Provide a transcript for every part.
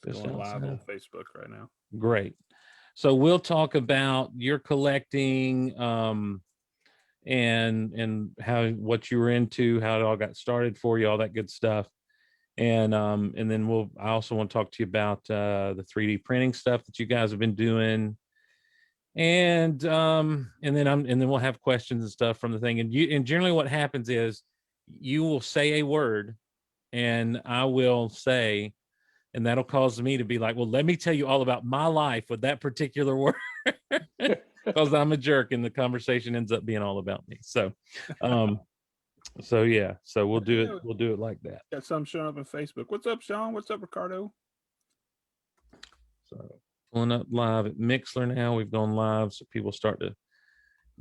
Just going live on outside. Facebook right now. Great. So we'll talk about your collecting, and how what you were into, how it all got started for you, all that good stuff. And then I also want to talk to you about the 3D printing stuff that you guys have been doing. And then we'll have questions and stuff from the thing. And generally what happens is you will say a word and I will say, and that'll cause me to be like, well, let me tell you all about my life with that particular word. Because I'm a jerk and the conversation ends up being all about me. So yeah, so we'll do it like that. Got some showing up on Facebook. What's up, Sean? What's up, Ricardo? So pulling up live at Mixler now. We've gone live, so people start to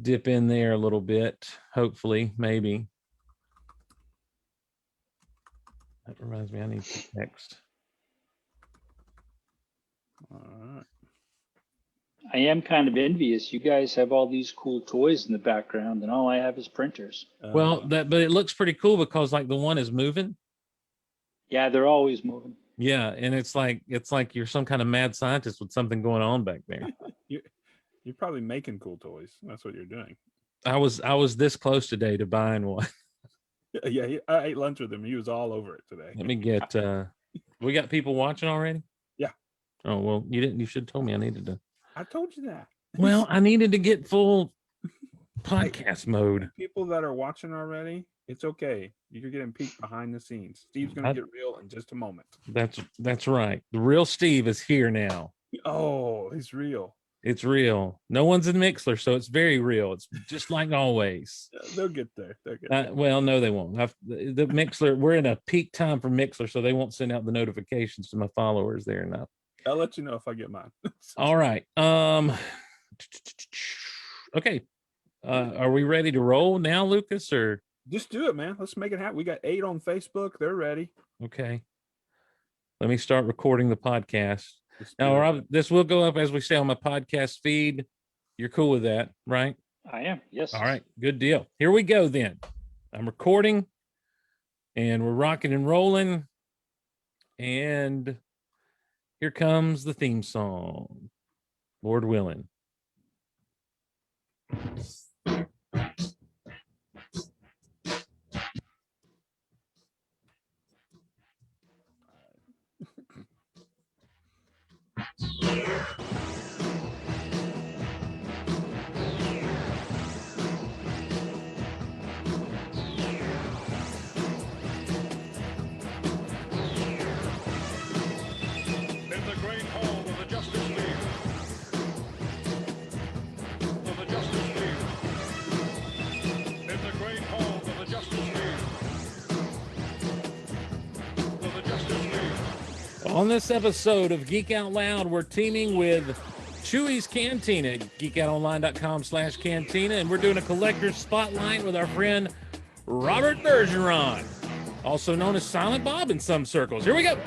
dip in there a little bit, hopefully, maybe. That reminds me, I need to text. All right. I am kind of envious. You guys have all these cool toys in the background, and all I have is printers. But it looks pretty cool because like the one is moving. Yeah, they're always moving. Yeah, and it's like you're some kind of mad scientist with something going on back there. You're probably making cool toys. That's what you're doing. I was this close today to buying one. Yeah, I ate lunch with him. He was all over it today. Let me get. We got people watching already. Yeah. Oh well, you didn't. You should have told me I needed to. I told you that. Well, I needed to get full podcast mode. People that are watching already, it's okay. You're getting peeked behind the scenes. Steve's gonna get real in just a moment. That's right. The real Steve is here now. Oh, he's real. It's real. No one's in Mixler, so it's very real. It's just like always. They'll get there. They'll get there. Well, no, they won't. The Mixler, we're in a peak time for Mixler, so they won't send out the notifications to my followers there now. I'll let you know if I get mine. All right. Okay. Are we ready to roll now, Lucas? Or just do it, man. Let's make it happen. We got 8 on Facebook. They're ready. Okay. Let me start recording the podcast. Now, this will go up as we say on my podcast feed. You're cool with that, right? I am. Yes. All right. Good deal. Here we go then. I'm recording and we're rocking and rolling. And here comes the theme song. Lord willing. On this episode of Geek Out Loud, we're teaming with Chewy's Cantina, geekoutonline.com/cantina, and we're doing a collector's spotlight with our friend Robert Bergeron, also known as Silent Bob in some circles. Here we go.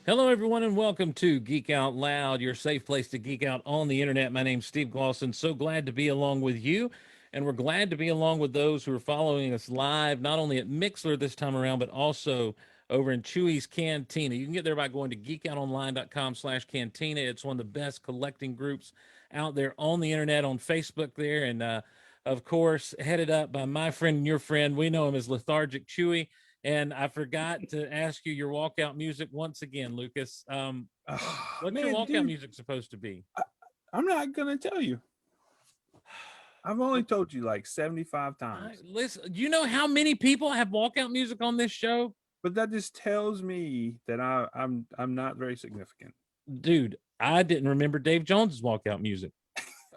Hello, everyone, and welcome to Geek Out Loud, your safe place to geek out on the internet. My name's Steve Glosson. So glad to be along with you, and we're glad to be along with those who are following us live, not only at Mixler this time around, but also over in Chewy's Cantina. You can get there by going to geekoutonline.com/cantina. It's one of the best collecting groups out there on the internet, on Facebook there, and of course, headed up by my friend and your friend. We know him as Lethargic Chewy. And I forgot to ask you your walkout music once again, Lucas. What's your walkout music supposed to be? I'm not going to tell you. I've only told you like 75 times. Listen, you know how many people have walkout music on this show? But that just tells me that I'm not very significant. Dude, I didn't remember Dave Jones's walkout music.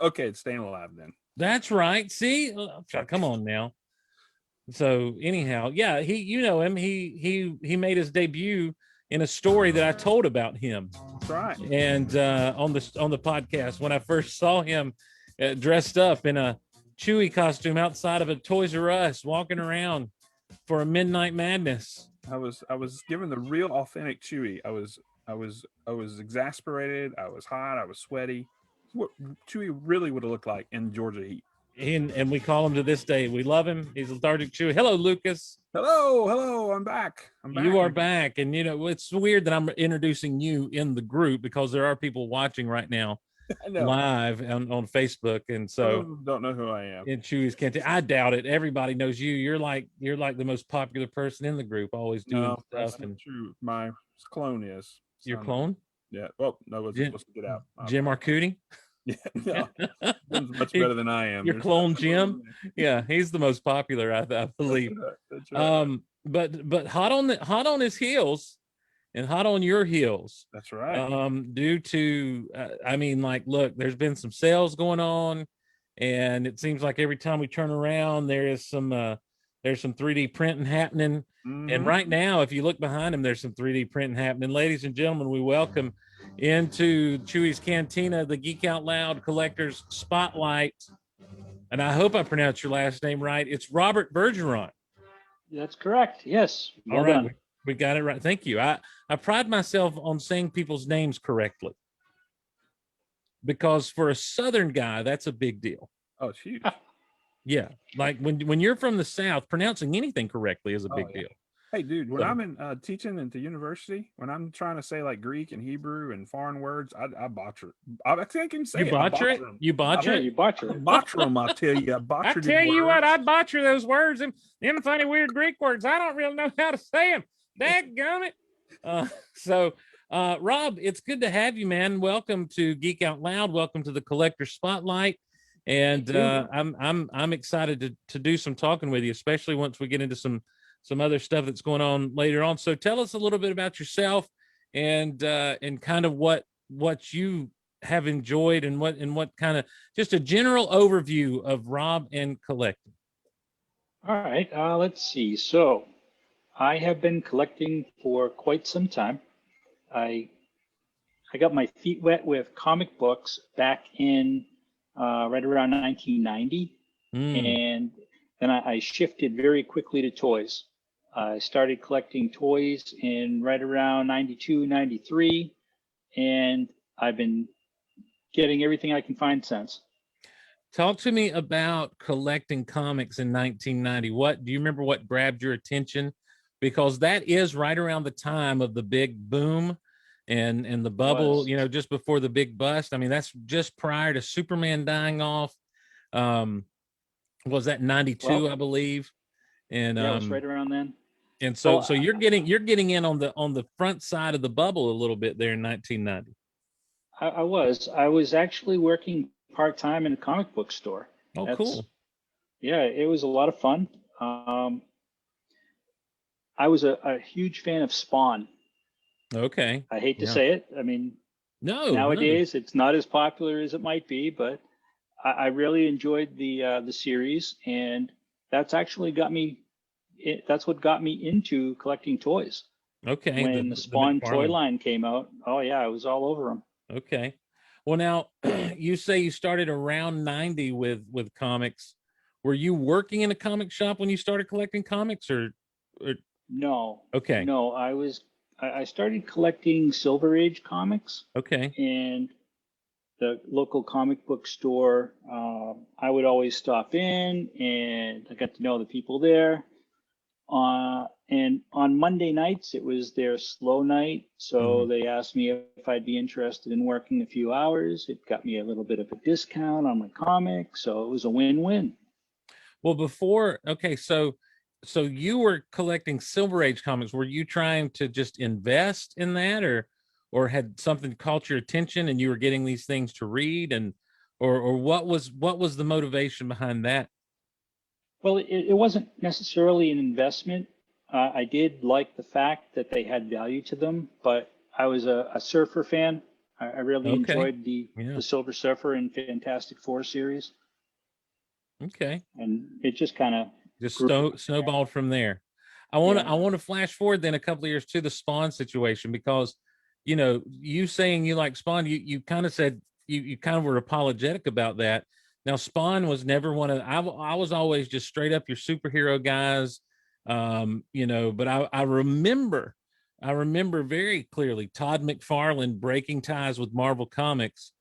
Okay, it's Staying Alive then. That's right. See, come on now. So anyhow, yeah, you know him. He made his debut in a story that I told about him. That's right. And on the podcast, when I first saw him dressed up in a Chewy costume outside of a Toys R Us, walking around for a Midnight Madness. I was given the real authentic Chewy. I was exasperated. I was hot. I was sweaty. What Chewy really would have looked like in Georgia heat. And we call him to this day. We love him. He's lethargic Chewy. Hello, Lucas. Hello. I'm back. You are back. And, you know, it's weird that I'm introducing you in the group because there are people watching right now live on Facebook. And so don't know who I am. In Chewy's Canteen. I doubt it. Everybody knows you. You're like the most popular person in the group, always doing stuff. That's not true. My clone is. Your clone? Yeah. Well, no, let's get out. Jim Arcudi? Yeah, no. Jim's much better than I am. Your clone Jim? Yeah, he's the most popular, I believe. That's right. But hot on his heels and hot on your heels. That's right. Due to I mean, like, look, there's been some sales going on, and it seems like every time we turn around, there's some 3D printing happening. Mm-hmm. And right now, if you look behind him, there's some 3D printing happening. Ladies and gentlemen, we welcome into Chewy's Cantina the Geek Out Loud Collectors Spotlight. And I hope I pronounced your last name right. It's Robert Bergeron. That's correct. Yes. All right. We got it right. Thank you. I pride myself on saying people's names correctly, because for a Southern guy, that's a big deal. Oh, it's huge. Yeah. Like when you're from the South, pronouncing anything correctly is a big deal. Hey, dude, when I'm in teaching into university, when I'm trying to say like Greek and Hebrew and foreign words, I botcher it. I think I can say you botcher it. You botcher it. You botcher it. Botcher them, I tell you. I tell you what, I botcher those words and them funny weird Greek words. I don't really know how to say them. Dadgummit. Rob, it's good to have you, man. Welcome to Geek Out Loud. Welcome to the Collector Spotlight. And I'm excited to do some talking with you, especially once we get into some other stuff that's going on later on. So tell us a little bit about yourself and kind of what you have enjoyed and what kind of, just a general overview of Rob and collecting. All right, let's see. So I have been collecting for quite some time. I got my feet wet with comic books back in right around 1990, and then I shifted very quickly to toys. I started collecting toys in right around 92, 93, and I've been getting everything I can find since. Talk to me about collecting comics in 1990. Do you remember what grabbed your attention? Because that is right around the time of the big boom and the bubble, you know, just before the big bust. I mean, that's just prior to Superman dying off. Was that 92, I believe? And yeah, it was right around then. And so you're getting in on the front side of the bubble a little bit there in 1990. I was actually working part-time in a comic book store. Oh, cool. Yeah, it was a lot of fun. I was a huge fan of Spawn. Okay. I hate to say it. I mean, nowadays it's not as popular as it might be, but I really enjoyed the series, and that's actually that's what got me into collecting toys. Okay. When the Spawn toy line came out, oh yeah, I was all over them. Okay. Well, now you say you started around 90 with comics. Were you working in a comic shop when you started collecting comics, or? No. Okay. No, I started collecting Silver Age comics. Okay. And the local comic book store, I would always stop in, and I got to know the people there. And on Monday nights, it was their slow night. So they asked me if I'd be interested in working a few hours. It got me a little bit of a discount on my comic. So it was a win-win. Well, so you were collecting Silver Age comics. Were you trying to just invest in that, or had something caught your attention and you were getting these things to read, or what was the motivation behind that? Well, it wasn't necessarily an investment. I did like the fact that they had value to them, but I was a Surfer fan. I really enjoyed the Silver Surfer and Fantastic Four series. Okay. and it just kind of Just grew. snowballed from there. I Yeah. want to flash forward then a couple of years to the Spawn situation, because you saying you like Spawn, you kind of said you kind of were apologetic about that. Now Spawn was never one of I was always just straight up your superhero guys. But I remember very clearly Todd McFarlane breaking ties with Marvel Comics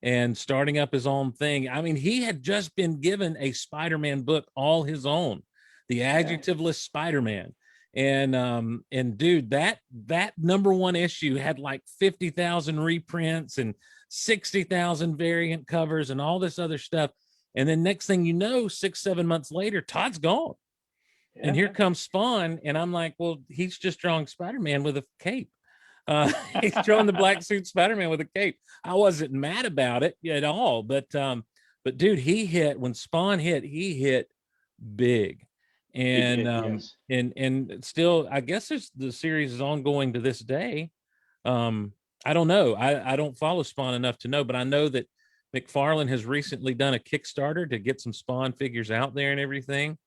and starting up his own thing. I mean, he had just been given a Spider-Man book all his own, the adjectiveless Spider-Man. And dude, that number one issue had like 50,000 reprints and 60,000 variant covers and all this other stuff. And then next thing you know, 6-7 months later, Todd's gone. Yeah. And here comes Spawn, and I'm like, well, he's just drawing Spider-Man with a cape. He's drawing the black suit Spider-Man with a cape. I wasn't mad about it at all, but dude, he hit when Spawn hit, he hit big. And Yes. and still, I guess the series is ongoing to this day. I don't know. I don't follow Spawn enough to know, but I know that McFarlane has recently done a Kickstarter to get some Spawn figures out there and everything.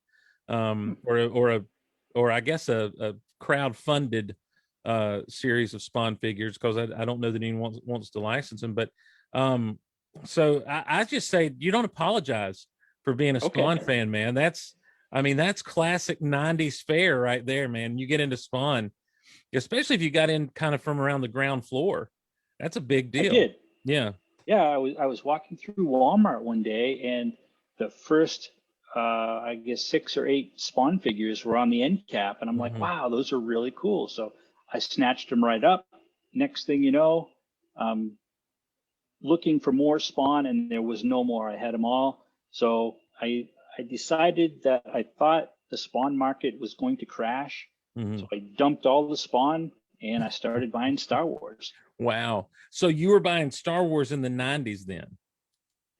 Or I guess a crowd funded series of Spawn figures, because I don't know that anyone wants to license them. But so I just say you don't apologize for being a Spawn fan, man. That's classic 90s fare right there, man. You get into Spawn, especially if you got in kind of from around the ground floor. That's a big deal. I did. Yeah. Yeah, I was walking through Walmart one day, and the first I guess 6 or 8 Spawn figures were on the end cap, and I'm like, wow, those are really cool. So I snatched them right up. Next thing you know, looking for more Spawn, and there was no more. I had them all. So I decided that I thought the Spawn market was going to crash. So I dumped all the Spawn, and I started buying Star Wars. Wow. So you were buying Star Wars in the 90s then?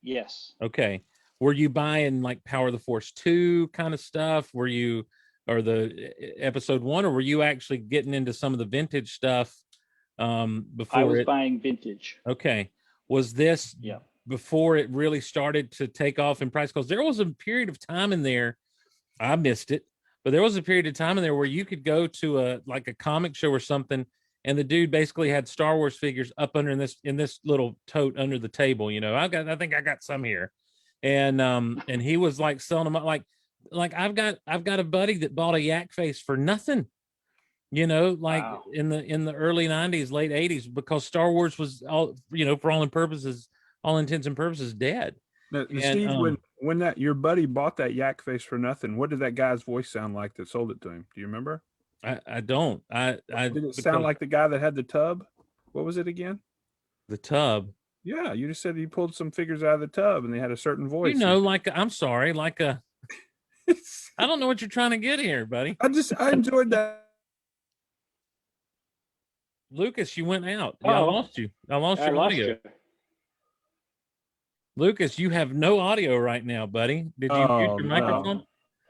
Yes. Okay. Were you buying like Power of the Force 2 kind of stuff? Were you, or the episode 1, or were you actually getting into some of the vintage stuff before? I was buying vintage. Okay. Was this before it really started to take off in price? Because there was a period of time in there, I missed it, but there was a period of time in there where you could go to a comic show or something, and the dude basically had Star Wars figures up under in this little tote under the table. I think I got some here. And he was like selling them like I've got a buddy that bought a yak face for nothing, Wow. in the early 90s, late 80s, because Star Wars was all, for all intents and purposes, dead. Now, Steve, when that your buddy bought that yak face for nothing, what did that guy's voice sound like that sold it to him? Do you remember? I don't. Did it sound like the guy that had the tub? What was it again? The tub. Yeah, you just said he pulled some figures out of the tub and they had a certain voice. I'm sorry, I don't know what you're trying to get here, buddy. I enjoyed that. Lucas, you went out. Yeah, I lost you. I lost your audio. Lucas, you have no audio right now, buddy. Did you mute your microphone?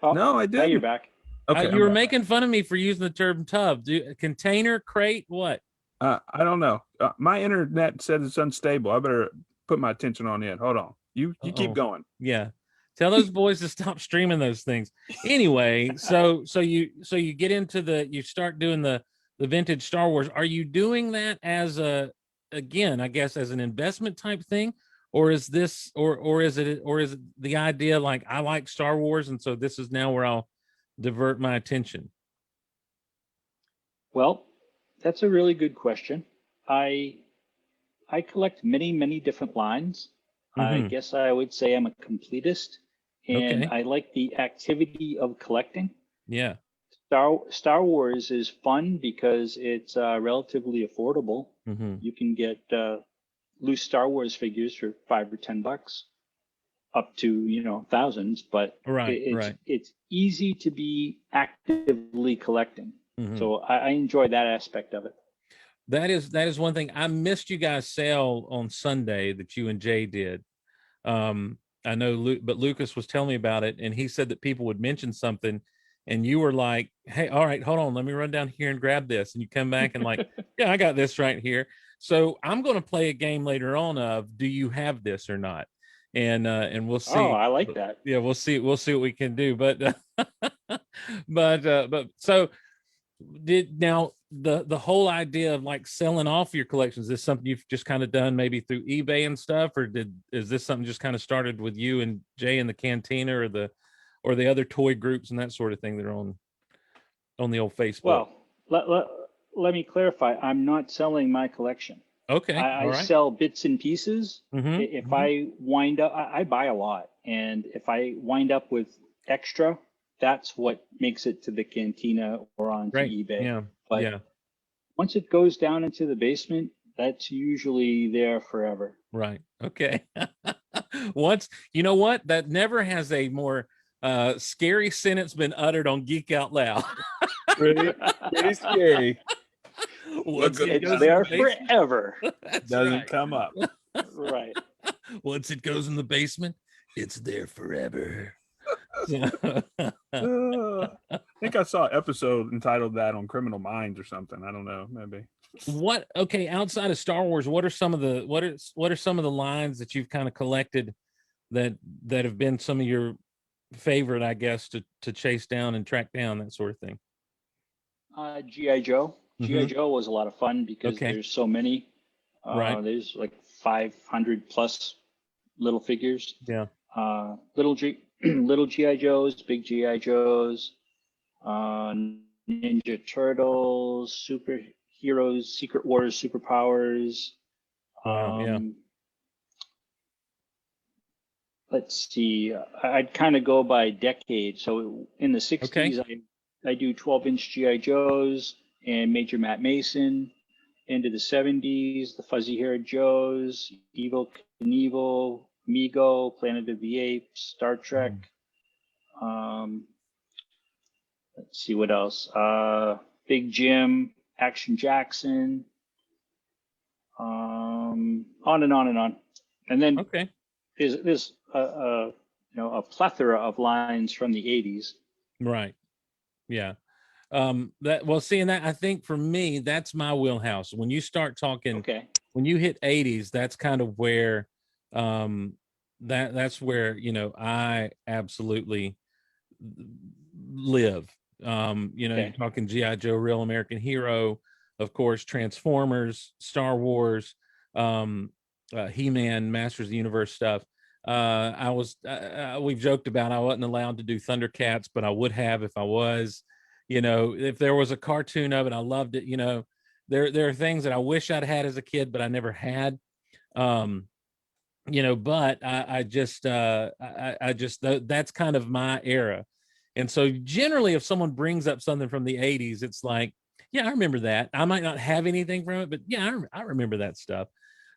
No, I didn't. Now you're back. Okay, you were making fun of me for using the term tub. Container, crate, what? I don't know. My internet said it's unstable. I better put my attention on it. Hold on. You keep going. Yeah. Tell those boys to stop streaming those things. Anyway, so you get into you start doing the vintage Star Wars. Are you doing that as again, I guess, as an investment type thing? Or is this or is it the idea like I like Star Wars, and so this is now where I'll divert my attention? Well, that's a really good question. I collect many different lines. I guess I would say I'm a completist, and I like the activity of collecting. Yeah. Star Wars is fun because it's relatively affordable. You can get loose Star Wars figures for $5 or $10, up to thousands. But it's easy to be actively collecting. So I enjoy that aspect of it. That is one thing. I missed you guys' sale on Sunday that you and Jay did. I know, but Lucas was telling me about it, and he said that people would mention something, and you were like, "Hey, all right, hold on, let me run down here and grab this." And you come back and like, "Yeah, I got this right here." So I'm going to play a game later on of, do you have this or not? and we'll Oh, see. I like that. Yeah, we'll see what we can do. But but so did now the whole idea of like selling off your collections, is this something you've just kind of done maybe through eBay and stuff, or is this something just kind of started with you and Jay in the cantina, or the other toy groups and that sort of thing that are on the old Facebook? Well, let me clarify. I'm not selling my collection. Okay, all I right. sell bits and pieces. If Mm-hmm. I wind up, I buy a lot. And if I wind up with extra, that's what makes it to the cantina or onto Great. eBay. Yeah. But Yeah. once it goes down into the basement, that's usually there forever. Right. Okay. Once, you know what? That never has a more scary sentence been uttered on Geek Out Loud. Pretty scary. Once good it It's goes in there the basement. forever. That's Doesn't right. come up. Right. Once it goes in the basement, it's there forever. I think I saw an episode entitled that on Criminal Minds or something. I don't know, maybe. What, okay, outside of Star Wars, what are some of the what are some of the lines that you've kind of collected that have been some of your favorite, I guess, to chase down and track down, that sort of thing? GI Joe. GI Mm-hmm. Joe was a lot of fun because Okay. there's so many. Right. There's like 500 plus little figures. Yeah. Little GI Joes, big GI Joes, Ninja Turtles, superheroes, Secret Wars, superpowers. Wow. Yeah. Let's see. I'd kind of go by decade. So in the 60s, Okay. I do 12-inch GI Joes and Major Matt Mason. Into the 70s, the Fuzzy Haired Joes, Evil Knievel, Mego, Planet of the Apes, Star Trek. Let's see what else. Big Jim, Action Jackson, on and on and on. And then Okay. there's a plethora of lines from the 80s. Right. Yeah. That, well, seeing that, I think for me, that's my wheelhouse. When you start talking, Okay. when you hit 80s, that's kind of where that's where, I absolutely live. Okay. You're talking GI Joe, Real American Hero, of course, Transformers, Star Wars, He-Man, Masters of the Universe stuff. We've joked about I wasn't allowed to do Thundercats, but I would have if I was. If there was a cartoon of it, I loved it. There are things that I wish I'd had as a kid, but I never had. But I just that's kind of my era. And so generally, if someone brings up something from the 80s, it's like, yeah, I remember that. I might not have anything from it, but yeah, I remember that stuff.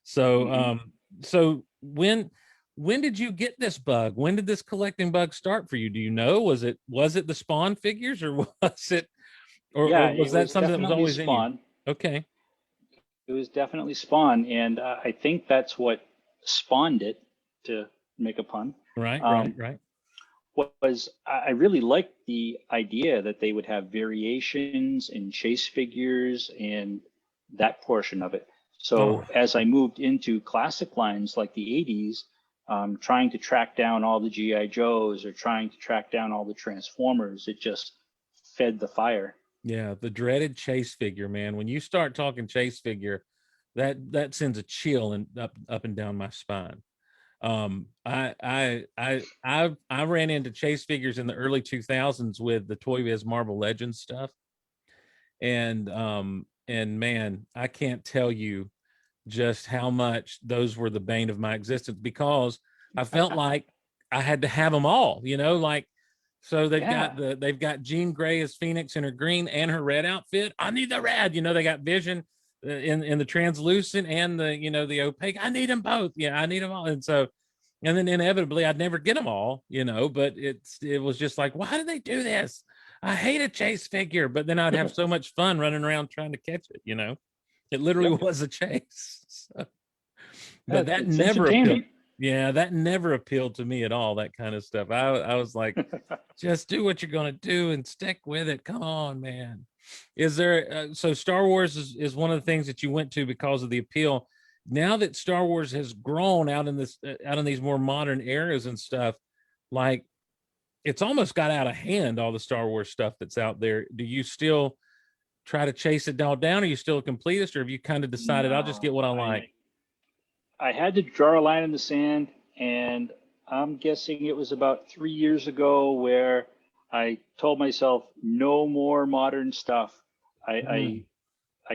So, so when did you get this bug? When did this collecting bug start for you? Do you know? Was it the Spawn figures, or was it, or was that something that was always Spawn. in you? Okay. It was definitely Spawn, and I think that's what spawned it, to make a pun. Right. I really liked the idea that they would have variations and chase figures and that portion of it. So as I moved into classic lines like the 80s, trying to track down all the GI Joes or trying to track down all the Transformers, it just fed the fire. Yeah, the dreaded chase figure, man. When you start talking chase figure, that sends a chill and up and down my spine. I ran into chase figures in the early 2000s with the Toy Biz Marvel Legends stuff, and man, I can't tell you just how much those were the bane of my existence, because I felt like I had to have them all, like. So they've got Jean Grey as Phoenix in her green and her red outfit. I need the red. They got Vision in the translucent and the opaque. I need them both. Yeah, I need them all. And so, and then inevitably I'd never get them all. But it was just like, why do they do this? I hate a chase figure, but then I'd have so much fun running around trying to catch it. It literally was a chase. But that never appealed. Yeah, that never appealed to me at all, that kind of stuff. I was like, just do what you're going to do and stick with it. Come on, man. Is there, so Star Wars is one of the things that you went to because of the appeal. now that Star Wars has grown out in these more modern eras and stuff, like it's almost got out of hand, all the Star Wars stuff that's out there. Do you still try to chase it all down? Are you still a completist, or have you kind of decided I'll just get what I like? I had to draw a line in the sand, and I'm guessing it was about 3 years ago where I told myself no more modern stuff. I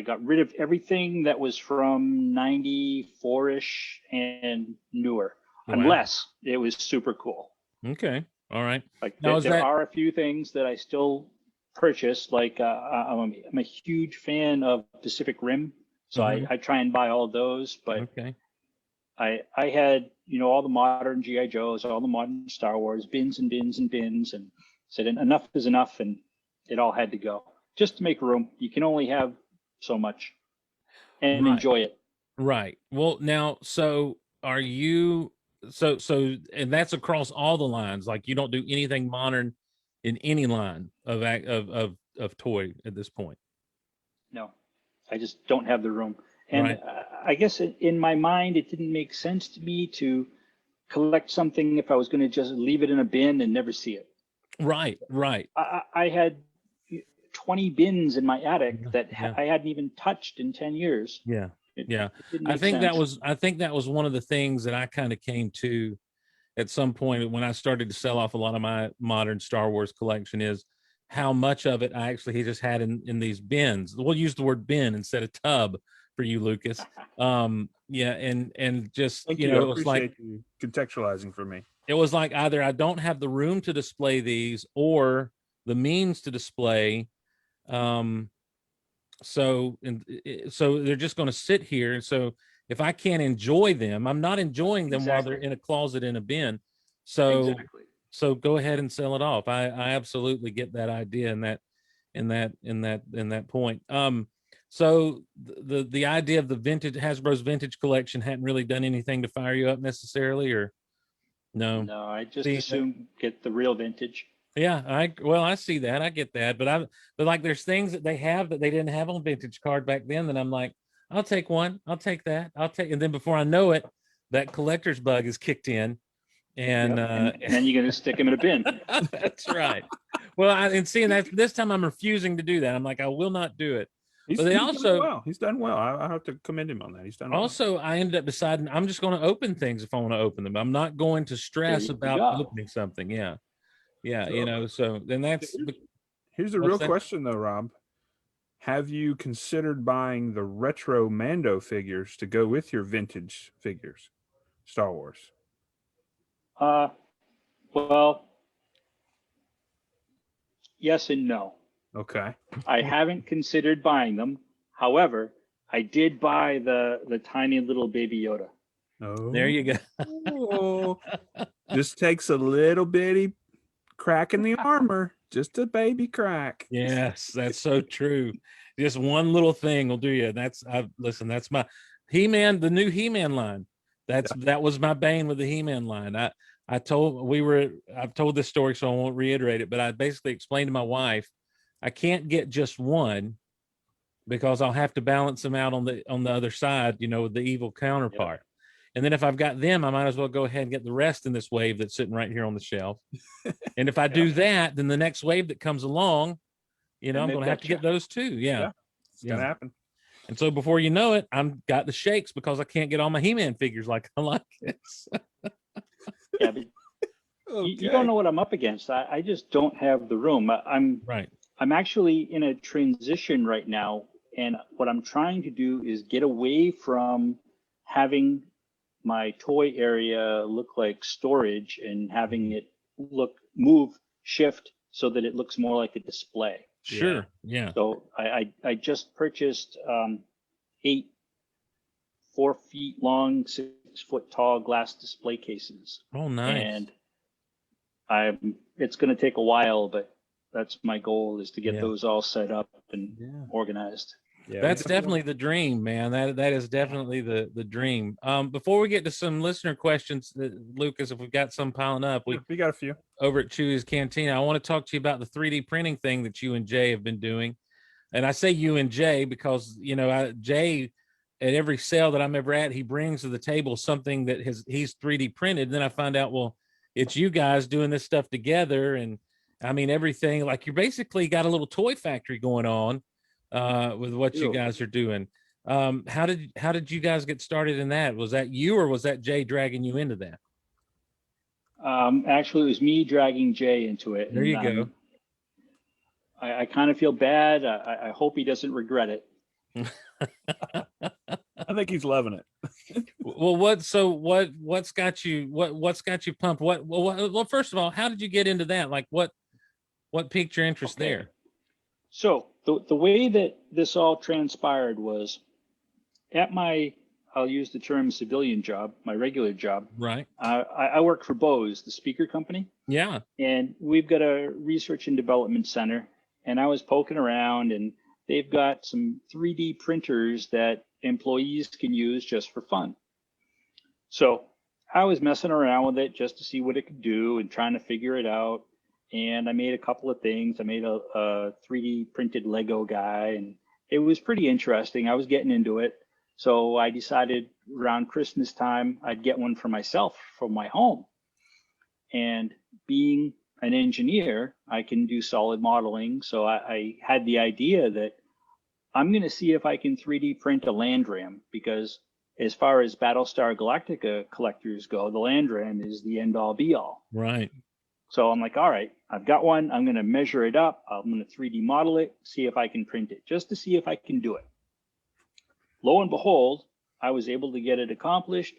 got rid of everything that was from 94-ish and newer, unless it was super cool. Okay. All right. Like there are a few things that I still purchase. Like I'm a huge fan of Pacific Rim, so I try and buy all of those. But okay. I had, all the modern GI Joes, all the modern Star Wars, bins and bins and bins, and said enough is enough, and it all had to go just to make room. You can only have so much, and enjoy it. Right. Well, now, so are you? So, and that's across all the lines. Like, you don't do anything modern in any line of toy at this point. No, I just don't have the room. And I guess in my mind, it didn't make sense to me to collect something if I was going to just leave it in a bin and never see it. Right. I had 20 bins in my attic that I hadn't even touched in 10 years. Yeah. I think that was one of the things that I kind of came to at some point when I started to sell off a lot of my modern Star Wars collection, is how much of it I actually just had in these bins. We'll use the word bin instead of tub for you, Lucas. And just, Thank it was like you contextualizing for me. It was like either I don't have the room to display these or the means to display. So they're just going to sit here. And so if I can't enjoy them, I'm not enjoying them while they're in a closet in a bin. So go ahead and sell it off. I absolutely get that idea in that point. So the idea of the Hasbro's vintage collection hadn't really done anything to fire you up necessarily, or no? No, I just assume get the real vintage. Yeah, I see that. I get that. But like there's things that they have that they didn't have on vintage card back then that I'm like, I'll take one. I'll take that. And then before I know it, that collector's bug is kicked in. And then you're going to stick them in a bin. That's right. Well, seeing that this time I'm refusing to do that. I'm like, I will not do it. He's done well. I have to commend him on that. He's done well. Also, I ended up deciding I'm just going to open things if I want to open them. I'm not going to stress about opening something. Yeah. So then here's the real question though, Rob. Have you considered buying the retro Mando figures to go with your vintage figures, Star Wars? Well, yes and no. Okay. I haven't considered buying them. However, I did buy the tiny little baby Yoda. Oh, there you go. Just takes a little bitty crack in the armor, just a baby crack. Yes, that's so true. Just one little thing will do you. That's my He-Man, the new He-Man line. That was my bane with the He-Man line. I've told this story, so I won't reiterate it, but I basically explained to my wife, I can't get just one because I'll have to balance them out on the other side, with the evil counterpart. And then if I've got them, I might as well go ahead and get the rest in this wave that's sitting right here on the shelf. And if I do that, then the next wave that comes along, I'm going to have to get those too. Yeah. It's going to happen. And so before you know it, I'm got the shakes because I can't get all my He-Man figures like I like it. Yeah, but you don't know what I'm up against. I just don't have the room. I'm actually in a transition right now, and what I'm trying to do is get away from having my toy area look like storage and having it shift so that it looks more like a display. Sure. Yeah. So I just purchased 8 4 feet long, 6 foot tall glass display cases. Oh, nice. And it's going to take a while, but that's my goal, is to get those all set up and organized. Yeah, that's definitely the dream, man. That is definitely the dream. Before we get to some listener questions, Lucas, if we've got some piling up, we got a few over at Chewy's Cantina. I want to talk to you about the 3D printing thing that you and Jay have been doing. And I say you and Jay because, Jay at every sale that I'm ever at, he brings to the table something that he's 3D printed. Then I find out, well, it's you guys doing this stuff together. And I mean, everything, like you basically got a little toy factory going on with what you guys are doing. How did you guys get started in that? Was that you, or was that Jay dragging you into that? Actually, it was me dragging Jay into it. There you go. I kind of feel bad. I hope he doesn't regret it. I think he's loving it. Well, what's got you pumped? Well, first of all, how did you get into that? Like what piqued your interest there? So the way that this all transpired was at my, I'll use the term civilian job, my regular job. Right. I work for Bose, the speaker company. Yeah. And we've got a research and development center. And I was poking around, and they've got some 3D printers that employees can use just for fun. So I was messing around with it just to see what it could do and trying to figure it out. And I made a couple of things. I made a 3D printed Lego guy, and it was pretty interesting. I was getting into it. So I decided around Christmas time, I'd get one for myself from my home. And being an engineer, I can do solid modeling. So I had the idea that I'm going to see if I can 3D print a land ram, because as far as Battlestar Galactica collectors go, the land ram is the end all be all. Right. So I'm like, all right, I've got one. I'm going to measure it up. I'm going to 3D model it, see if I can print it, just to see if I can do it. Lo and behold, I was able to get it accomplished,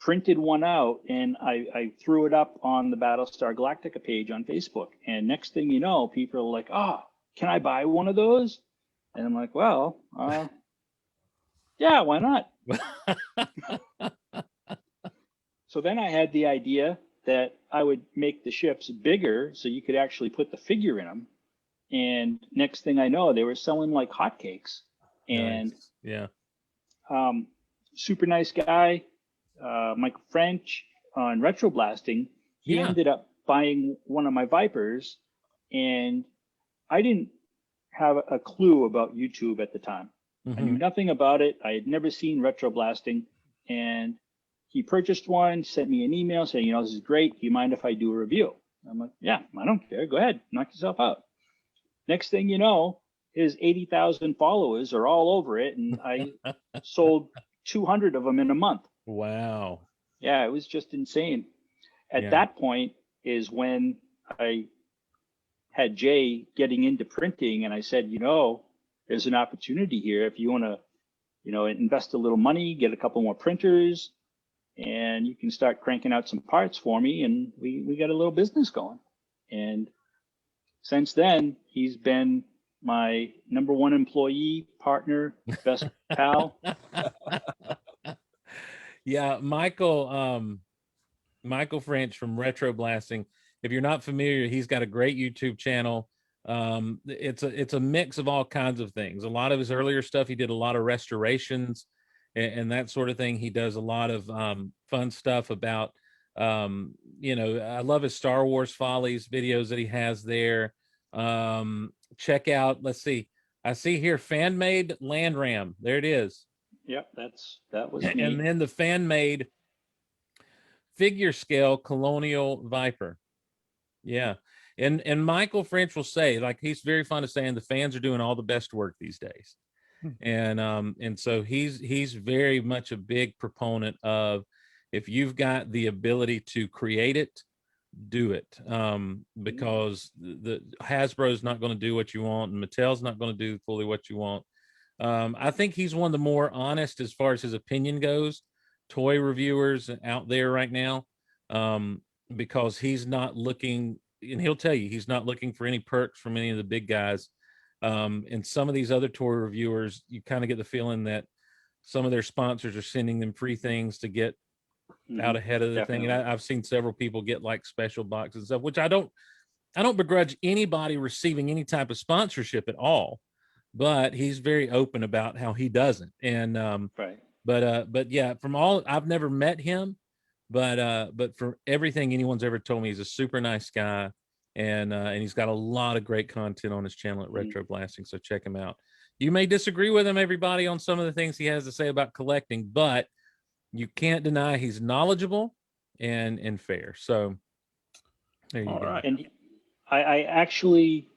printed one out, and I threw it up on the Battlestar Galactica page on Facebook. And next thing you know, people are like, oh, can I buy one of those? And I'm like, well, yeah, why not? So then I had the idea that I would make the ships bigger so you could actually put the figure in them. And next thing I know, they were selling like hotcakes. And nice. Yeah. Super nice guy, Michael French on Retro Blasting. He ended up buying one of my Vipers, and I didn't have a clue about YouTube at the time. I knew nothing about it. I had never seen Retro Blasting, and he purchased one, sent me an email saying, you know, this is great. Do you mind if I do a review? I'm like, yeah, I don't care. Go ahead, knock yourself out. Next thing you know, his 80,000 followers are all over it, and I sold 200 of them in a month. Wow. Yeah, it was just insane. At that point is when I had Jay getting into printing, and I said, you know, there's an opportunity here. If you want to, you know, invest a little money, get a couple more printers, and you can start cranking out some parts for me, and we got a little business going. And since then, he's been my number one employee, partner, best pal. Yeah, Michael French from Retro Blasting. If you're not familiar, he's got a great YouTube channel. It's a mix of all kinds of things. A lot of his earlier stuff, he did a lot of restorations and that sort of thing. He does a lot of fun stuff about, you know, I love his Star Wars Follies videos that he has there. Check out, let's see, I see here fan made land ram. There it is. Yep, that was me. And then the fan made figure scale Colonial Viper. Yeah. And Michael French will say, like, he's very fond of saying the fans are doing all the best work these days. And so he's very much a big proponent of, if you've got the ability to create it, do it, because the Hasbro's not going to do what you want, and Mattel's not going to do fully what you want. I think he's one of the more honest, as far as his opinion goes, toy reviewers out there right now, because he's not looking, and he'll tell you, he's not looking for any perks from any of the big guys. And some of these other toy reviewers, you kind of get the feeling that some of their sponsors are sending them free things to get out ahead of the thing. And I've seen several people get like special boxes and stuff, which I don't begrudge anybody receiving any type of sponsorship at all, but he's very open about how he doesn't. And but yeah, from all, I've never met him, but for everything anyone's ever told me, he's a super nice guy, and he's got a lot of great content on his channel at Retro Blasting, so check him out. You may disagree with him, everybody, on some of the things he has to say about collecting, but you can't deny he's knowledgeable and fair. So there you All go. right. And I actually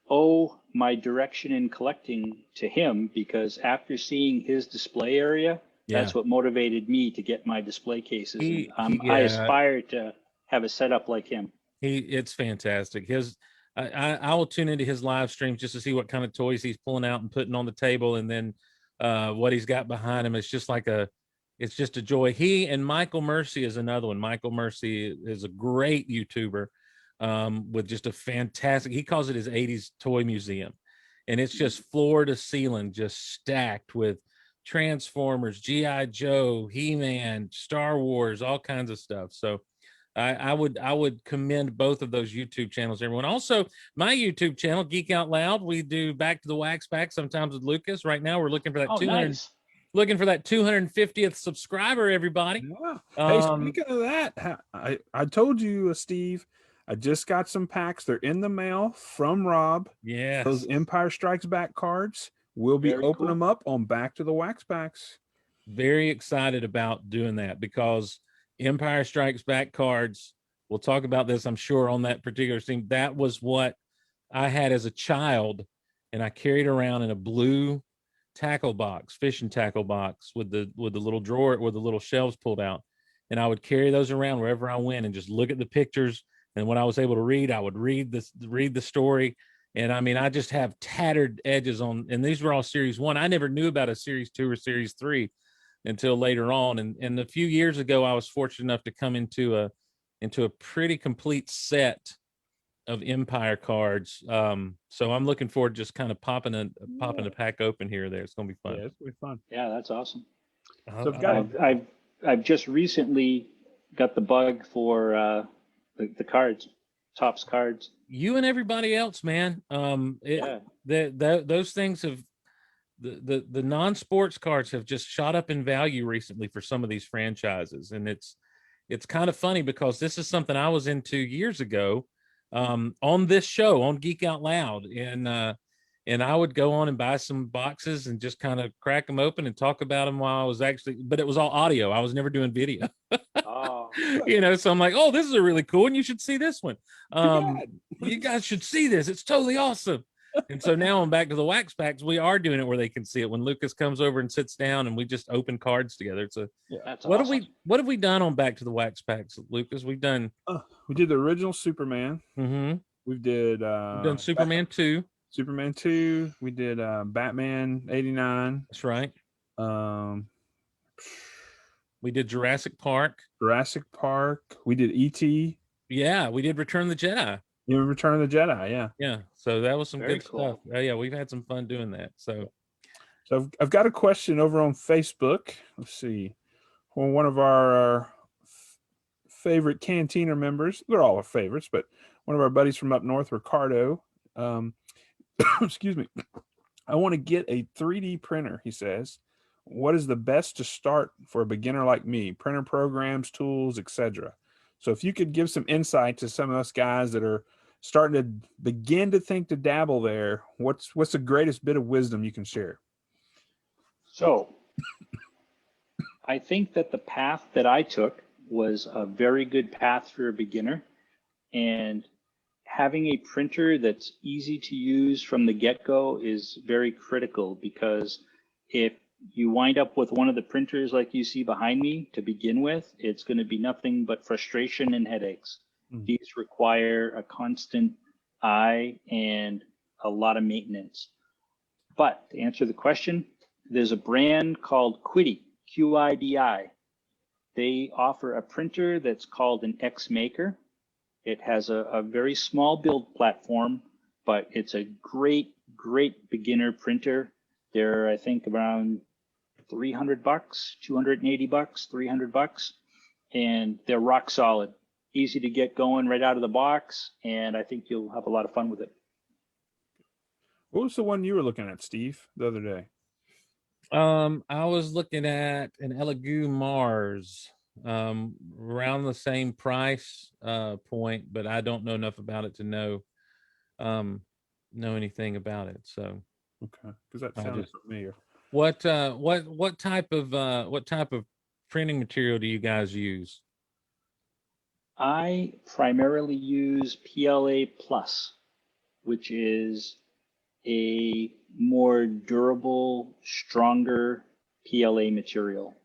owe my direction in collecting to him, because after seeing his display area, Yeah. that's what motivated me to get my display cases. I Yeah. aspire to have a setup like him. It's fantastic. I will tune into his live streams just to see what kind of toys he's pulling out and putting on the table, and then what he's got behind him. It's just a joy. He and Michael Mercy is another one. Michael Mercy is a great YouTuber with just a fantastic. He calls it his '80s toy museum, and it's just floor to ceiling, just stacked with Transformers, GI Joe, He-Man, Star Wars, all kinds of stuff. So I would commend both of those YouTube channels, everyone. Also, my YouTube channel, Geek Out Loud, we do Back to the Wax Pack sometimes with Lucas. Right now, we're looking for that 200, Nice. looking for that 250th subscriber, everybody. Yeah. Hey, speaking of that, I told you, Steve, I just got some packs. They're in the mail from Rob. Yes. Those Empire Strikes Back cards. We'll be opening them up on Back to the Wax Packs. Very excited about doing that because Empire Strikes Back cards, we'll talk about this, I'm sure, on that particular scene. That was what I had as a child, and I carried around in a blue tackle box, fishing tackle box with the little drawer with the little shelves pulled out. And I would carry those around wherever I went and just look at the pictures. And when I was able to read, I would read the story. And I mean, I just have tattered edges on, and these were all series 1. I never knew about a series 2 or series 3 until later on. And a few years ago, I was fortunate enough to come into a pretty complete set of Empire cards. So I'm looking forward to just kind of popping a pack open here or there. It's gonna be fun. Yeah, it's gonna be fun. Yeah, that's awesome. So I've just recently got the bug for the cards, Topps cards. You and everybody else, man. Those things have the non-sports cards have just shot up in value recently for some of these franchises, and it's kind of funny because this is something I was into years ago on this show on Geek Out Loud, and I would go on and buy some boxes and just kind of crack them open and talk about them while I was but it was all audio. I was never doing video. Oh. So I'm like, oh, this is a really cool one. You should see this one. You guys should see this. It's totally awesome. And so now I'm back to the wax packs. We are doing it where they can see it. When Lucas comes over and sits down and we just open cards together. It's That's what awesome. what have we done on Back to the Wax Packs, Lucas? We've done we did the original Superman. Mm-hmm. We've done Superman 2. Superman 2. We did Batman 89. That's right. We did Jurassic Park. We did E.T. Yeah, we did Return of the Jedi. You Return of the Jedi, yeah. Yeah, so that was some Very good cool. stuff. Yeah, we've had some fun doing that. So I've got a question over on Facebook. Let's see. Well, one of our favorite Cantina members, they're all our favorites, but one of our buddies from up north, Ricardo, excuse me. I want to get a 3D printer, he says. What is the best to start for a beginner like me? Printer programs, tools, etc. So if you could give some insight to some of us guys that are starting to begin to think to dabble there, what's the greatest bit of wisdom you can share? So I think that the path that I took was a very good path for a beginner, and having a printer that's easy to use from the get-go is very critical, because if you wind up with one of the printers like you see behind me to begin with, it's going to be nothing but frustration and headaches. These require a constant eye and a lot of maintenance. But to answer the question, there's a brand called Quiddy, Qidi. They offer a printer that's called an X Maker. It has a very small build platform, but it's a great beginner printer. They're, I think, around $300, $280, $300, and they're rock solid, easy to get going right out of the box, and I think you'll have a lot of fun with it. What was the one you were looking at, Steve, the other day? I was looking at an Elegoo Mars, around the same price point, but I don't know enough about it to know anything about it. So Okay, because that I sounded just familiar. what type of printing material do you guys use? I primarily use PLA Plus, which is a more durable, stronger PLA material.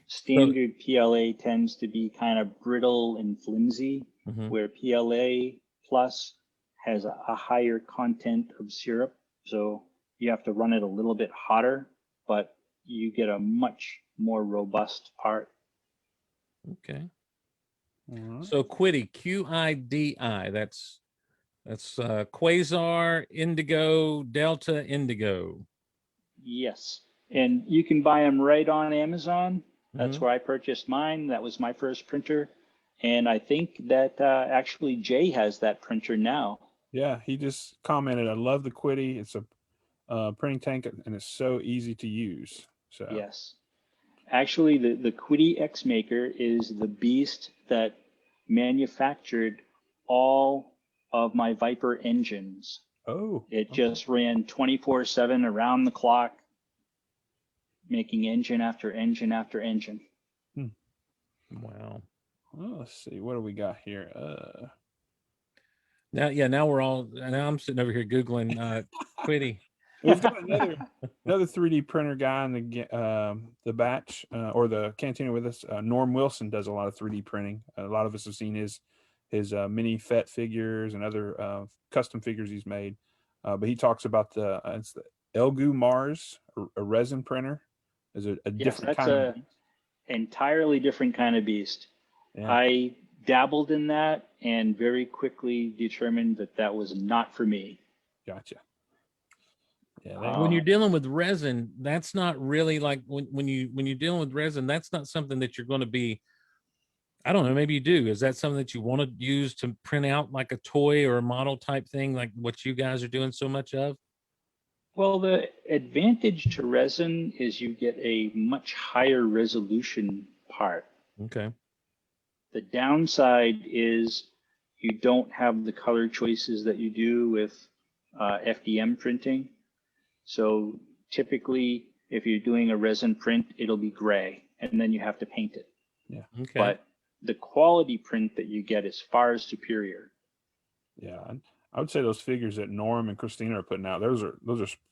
So, Standard PLA tends to be kind of brittle and flimsy, mhm. where PLA Plus has a higher content of syrup. So you have to run it a little bit hotter, but you get a much more robust part. Okay. All right. So Quiddy, QIDI. That's Quasar, Indigo, Delta, Indigo. Yes. And you can buy them right on Amazon. That's Hmm. where I purchased mine. That was my first printer. And I think that actually Jay has that printer now. Yeah, he just commented, "I love the Quiddy. It's a printing tank, and it's so easy to use." So, Yes. Actually, the Quiddy X Maker is the beast that manufactured all of my Viper engines. oh, It okay. just ran 24/7 around the clock, making engine after engine after engine. Hmm. Wow. Well, let's see. What do we got here? Now I'm sitting over here Googling Quiddy. We've got another 3D printer guy in the batch or the cantina with us. Norm Wilson does a lot of 3D printing. A lot of us have seen his mini FET figures and other custom figures he's made. But he talks about it's the Elgu Mars, a resin printer. Is a Yes, different that's kind of a entirely different kind of beast. yeah. I dabbled in that and very quickly determined that that was not for me. Gotcha. Yeah, When you're Um, dealing with resin, that's not really like when you're dealing with resin, that's not something that you're going to be. I don't know. Maybe you do. Is that something that you want to use to print out like a toy or a model type thing, like what you guys are doing so much of? well, the advantage to resin is you get a much higher resolution part. Okay. The downside is you don't have the color choices that you do with FDM printing. So typically, if you're doing a resin print, it'll be gray, and then you have to paint it. yeah, Okay. But the quality print that you get is far superior. yeah. I would say those figures that Norm and Christina are putting out, those are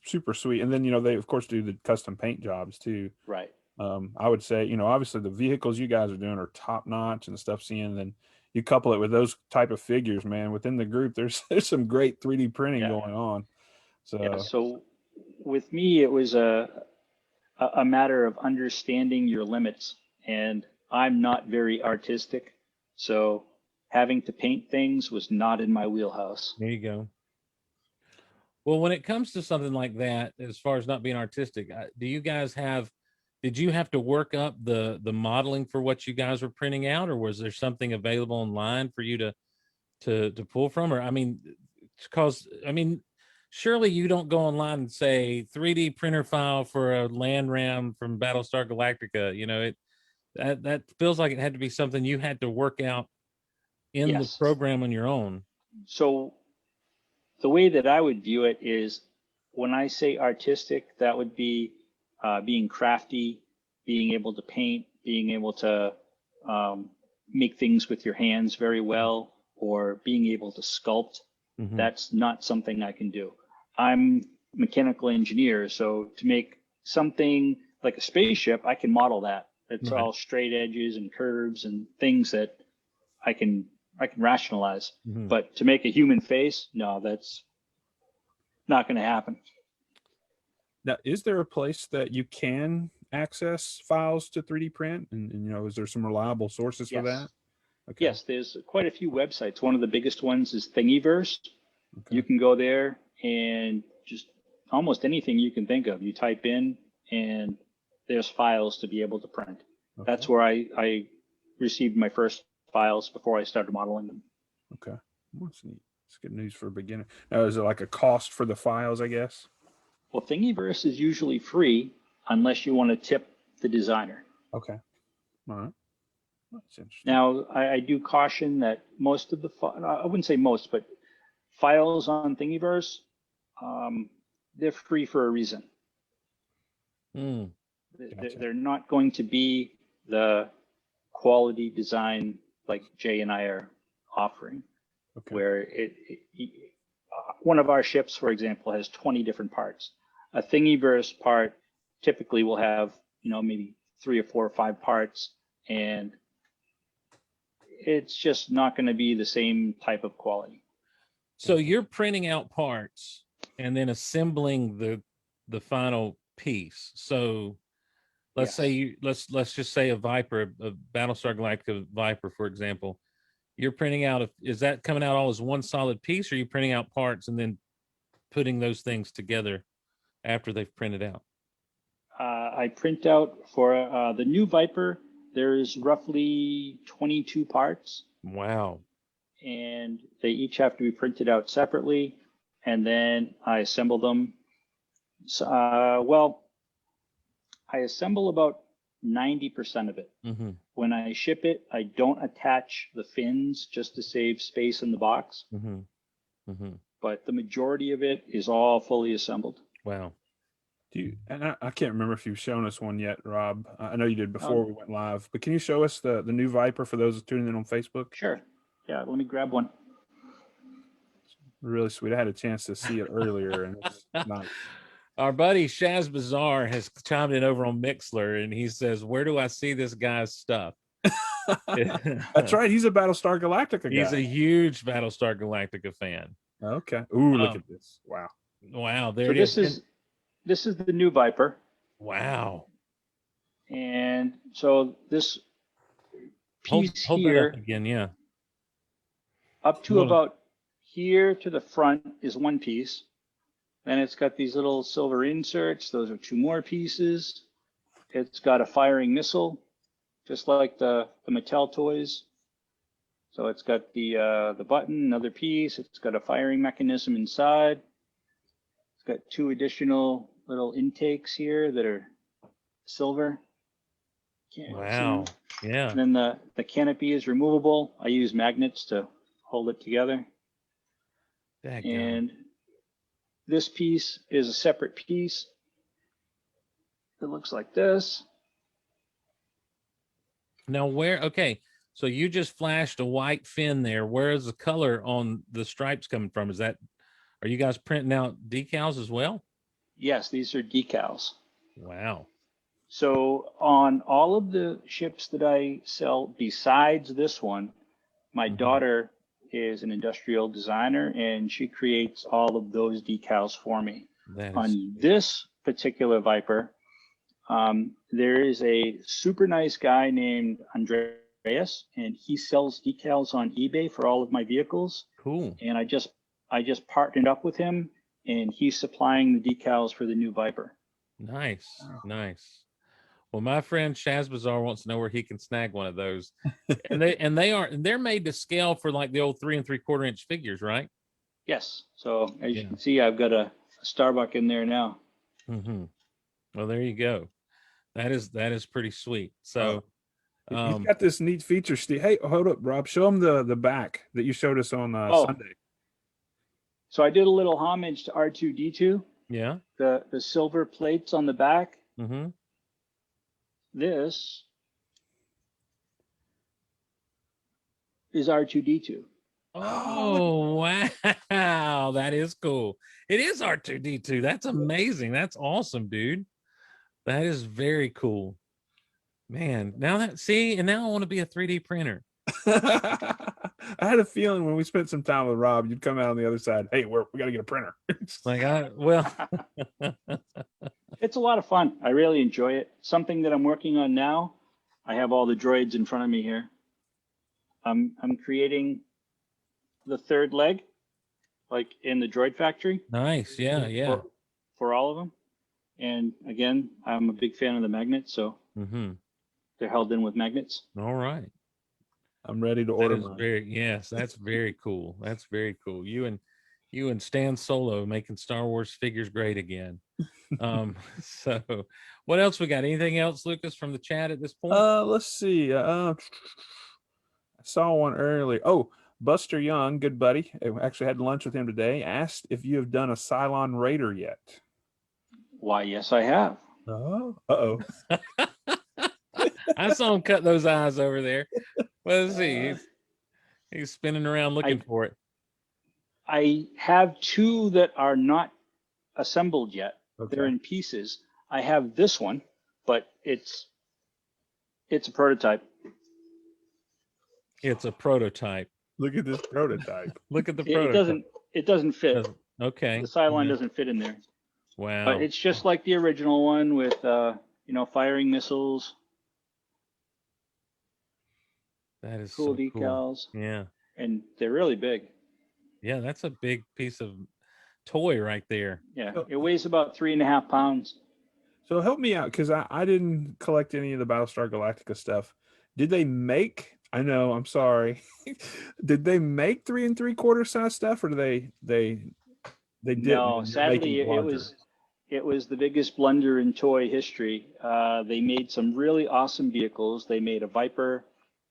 super sweet. And then they of course do the custom paint jobs too. Right. I would say, obviously the vehicles you guys are doing are top notch and the stuff seeing. Then you couple it with those type of figures, man. Within the group, there's some great 3D printing Yeah. going on. Yeah. So So with me, it was a matter of understanding your limits. And I'm not very artistic. So having to paint things was not in my wheelhouse. There you go. Well, when it comes to something like that, as far as not being artistic, do you guys have? Did you have to work up the modeling for what you guys were printing out, or was there something available online for you to pull from? Or I mean, because surely you don't go online and say 3D printer file for a land ram from Battlestar Galactica. That feels like it had to be something you had to work out in the Yes. program on your own. So the way that I would view it is when I say artistic, that would be being crafty, being able to paint, being able to make things with your hands very well, or being able to sculpt. Mm-hmm. That's not something I can do. I'm a mechanical engineer, so to make something like a spaceship, I can model that. It's Right. all straight edges and curves and things that I can rationalize. Mm-hmm. But to make a human face, no, that's not going to happen. now, is there a place that you can access files to 3D print? And is there some reliable sources for Yes. that? Okay. Yes, there's quite a few websites. One of the biggest ones is Thingiverse. Okay. You can go there and just almost anything you can think of, you type in and there's files to be able to print. Okay. That's where I received my first files before I started modeling them. Okay. Well, that's neat. It's good news for a beginner. Now, is it like a cost for the files, I guess? Well, Thingiverse is usually free unless you want to tip the designer. Okay. All right. That's interesting. Now, I do caution that most of the, I wouldn't say most, but files on Thingiverse, they're free for a reason. Mm. Gotcha. They're not going to be the quality design like Jay and I are offering, Okay. where one of our ships, for example, has 20 different parts. A Thingiverse part typically will have, maybe 3 or 4 or 5 parts, and it's just not going to be the same type of quality. So you're printing out parts and then assembling the final piece. So let's Yes. say let's just say a Viper, a Battlestar Galactica Viper, for example. You're printing out is that coming out all as one solid piece, or are you printing out parts and then putting those things together after they've printed out? I print out for the new Viper, there's roughly 22 parts, Wow. and they each have to be printed out separately, and then I assemble them. So, I assemble about 90% of it. Mm-hmm. When I ship it, I don't attach the fins just to save space in the box, Mm-hmm. Mm-hmm. but the majority of it is all fully assembled. Wow. And I can't remember if you've shown us one yet, Rob. I know you did before we went live, but can you show us the new Viper for those tuning in on Facebook? Sure. Yeah, let me grab one. Really sweet. I had a chance to see it earlier, and it's nice. Our buddy Shaz Bazaar has chimed in over on Mixler, and he says, "Where do I see this guy's stuff?" That's right. He's a Battlestar Galactica guy. He's a huge Battlestar Galactica fan. Okay. Ooh, look at this. Wow. Wow. There So it is. this is the new Viper. Wow. And so this piece Hold that here up again. Yeah. up to about here to the front is one piece. Then it's got these little silver inserts. Those are 2 more pieces. It's got a firing missile, just like the Mattel toys. So it's got the button, another piece. It's got a firing mechanism inside. It's got 2 additional little intakes here that are silver. Wow. Yeah. And then the canopy is removable. I use magnets to hold it together. And this piece is a separate piece. It looks like this. Now okay, so you just flashed a white fin there. Where is the color on the stripes coming from? Are you guys printing out decals as well? Yes, these are decals. Wow. So on all of the ships that I sell, besides this one, my daughter is an industrial designer, and she creates all of those decals for me. On this particular Viper, there is a super nice guy named Andreas, and he sells decals on eBay for all of my vehicles. Cool. And I just partnered up with him, and he's supplying the decals for the new Viper. Nice. Nice. Well, my friend Shaz Bazaar wants to know where he can snag one of those. and they're made to scale for like the old 3 3/4 inch figures, right? Yes. So as you can see, I've got a Starbuck in there now. Mm-hmm. Well, there you go. That is pretty sweet. So you've got this neat feature, Steve. Hey, hold up, Rob. Show them the back that you showed us on Sunday. So I did a little homage to R2D2. Yeah. The silver plates on the back. Mm-hmm. This is R2D2. Oh, wow. That is cool. It is R2D2. That's amazing. That's awesome, dude. That is very cool. Man, now I want to be a 3D printer. I had a feeling when we spent some time with Rob, you'd come out on the other side. Hey, we got to get a printer. It's a lot of fun. I really enjoy it. Something that I'm working on now. I have all the droids in front of me here. I'm creating the 3rd leg, like in the droid factory. Nice. Yeah. For all of them. And again, I'm a big fan of the magnets, so they're held in with magnets. All right. I'm ready to order mine. That's very cool. That's very cool. You and Stan Solo making Star Wars figures great again. So what else we got? Anything else, Lucas, from the chat at this point? Let's see. I saw one earlier. Oh, Buster Young, good buddy, I actually had lunch with him today, asked if you have done a Cylon Raider yet. Why, yes, I have. Oh, uh-oh. I saw him cut those eyes over there. Let's see. He's spinning around looking for it. I have two that are not assembled yet. Okay. They're in pieces. I have this one, but it's a prototype. It's a prototype. Look at this prototype. Look at the It prototype. doesn't fit. Okay. The Cylon Yeah. doesn't fit in there. Wow. But it's just like the original one with firing missiles, That is cool so decals, cool. Yeah. and they're really big. Yeah, that's a big piece of toy right there. Yeah, it weighs about 3.5 pounds. So help me out, because I didn't collect any of the Battlestar Galactica stuff. Did they make? I know. I'm sorry. Did they make 3 3/4 size stuff, or they didn't? No, and they're sadly, making it was the biggest blunder in toy history. They made some really awesome vehicles. They made a Viper,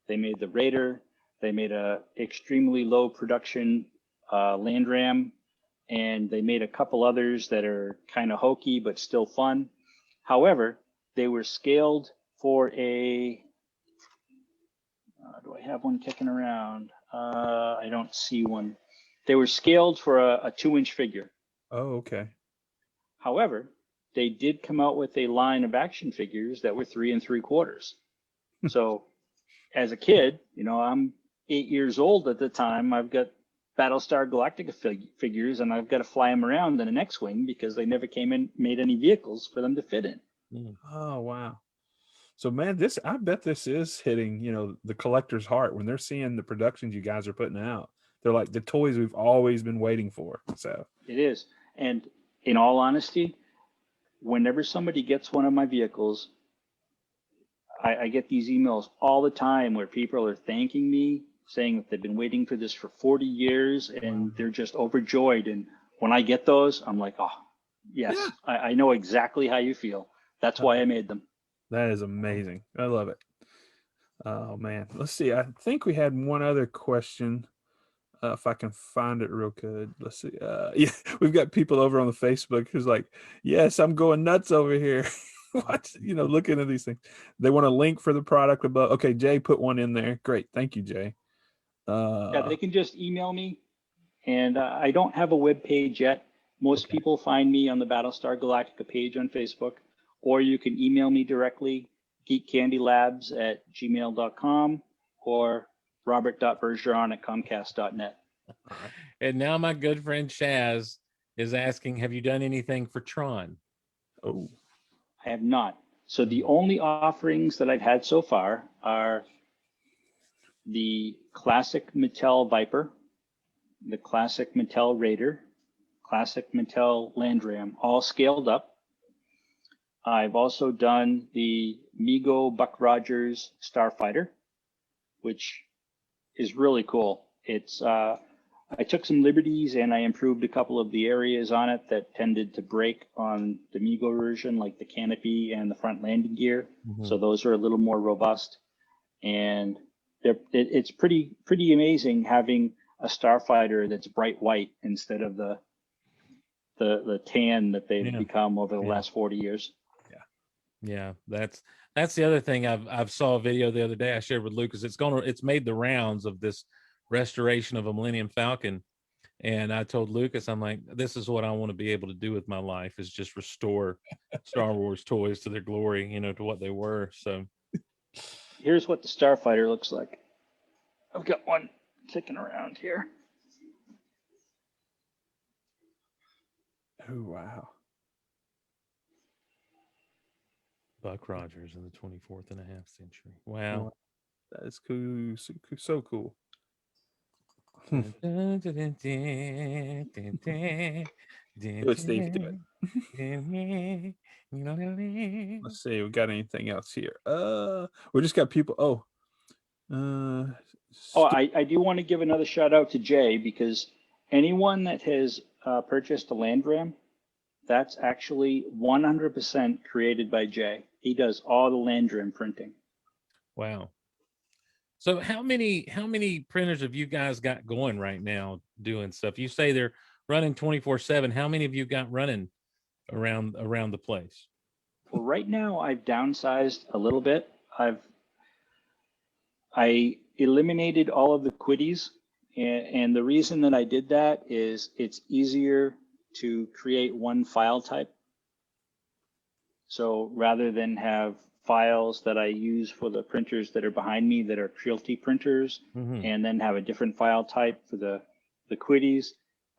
they made the Raider, they made a extremely low production Land Ram, and they made a couple others that are kind of hokey but still fun. However, they were scaled for a. Do I have one kicking around? I don't see one. They were scaled for a 2-inch figure. Oh, okay. However, they did come out with a line of action figures that were 3 3/4. So, as a kid, I'm 8 years old at the time. I've got Battlestar Galactica figures, and I've got to fly them around in an X-wing because they never made any vehicles for them to fit in. Oh, wow. So, man, I bet this is hitting, the collector's heart when they're seeing the productions you guys are putting out. They're like the toys we've always been waiting for. So it is. And in all honesty, whenever somebody gets one of my vehicles, I get these emails all the time where people are thanking me, saying that they've been waiting for this for 40 years and they're just overjoyed. And when I get those, I'm like, oh, yes, yeah. I know exactly how you feel. That's why I made them. That is amazing. I love it. Oh, man. Let's see. I think we had one other question. If I can find it real good. Let's see. Yeah, we've got people over on the Facebook who's like, yes, I'm going nuts over here. Looking at these things. They want a link for the product above. Okay, Jay put one in there. Great. Thank you, Jay. Yeah, they can just email me. And I don't have a web page yet. Most people find me on the Battlestar Galactica page on Facebook, or you can email me directly, geekcandylabs@gmail.com or robert.bergeron@comcast.net. And now my good friend Chaz is asking, have you done anything for Tron? Oh, I have not. So the only offerings that I've had so far are the classic Mattel Viper, the classic Mattel Raider, classic Mattel Land Ram, all scaled up. I've also done the Mego Buck Rogers Starfighter, which is really cool. It's I took some liberties and I improved a couple of the areas on it that tended to break on the Mego version, like the canopy and the front landing gear. Mm-hmm. So those are a little more robust, and it's pretty amazing having a Starfighter that's bright white instead of the tan that they've become over the last 40 years. Yeah, that's the other thing. I've saw a video the other day I shared with Lucas. It's made the rounds of this restoration of a Millennium Falcon, and I told Lucas, I'm like, this is what I want to be able to do with my life, is just restore Star Wars toys to their glory, to what they were. So here's what the Starfighter looks like. I've got one kicking around here. Oh, wow. Buck Rogers in the 24th and a half century. Wow. That is cool. So cool. Do it, Steve. Do it. Let's see. We got anything else here? We just got people. I do want to give another shout out to Jay, because anyone that has purchased a Land Ram, that's actually 100% created by Jay. He does all the Land Ram printing. Wow. So how many printers have you guys got going right now doing stuff? You say they're running 24/7. How many have you got running around the place? Well, right now I've downsized a little bit. I eliminated all of the quitties, and the reason that I did that is it's easier to create one file type. So rather than have files that I use for the printers that are behind me that are Creality printers, Mhm. and then have a different file type for the quitties,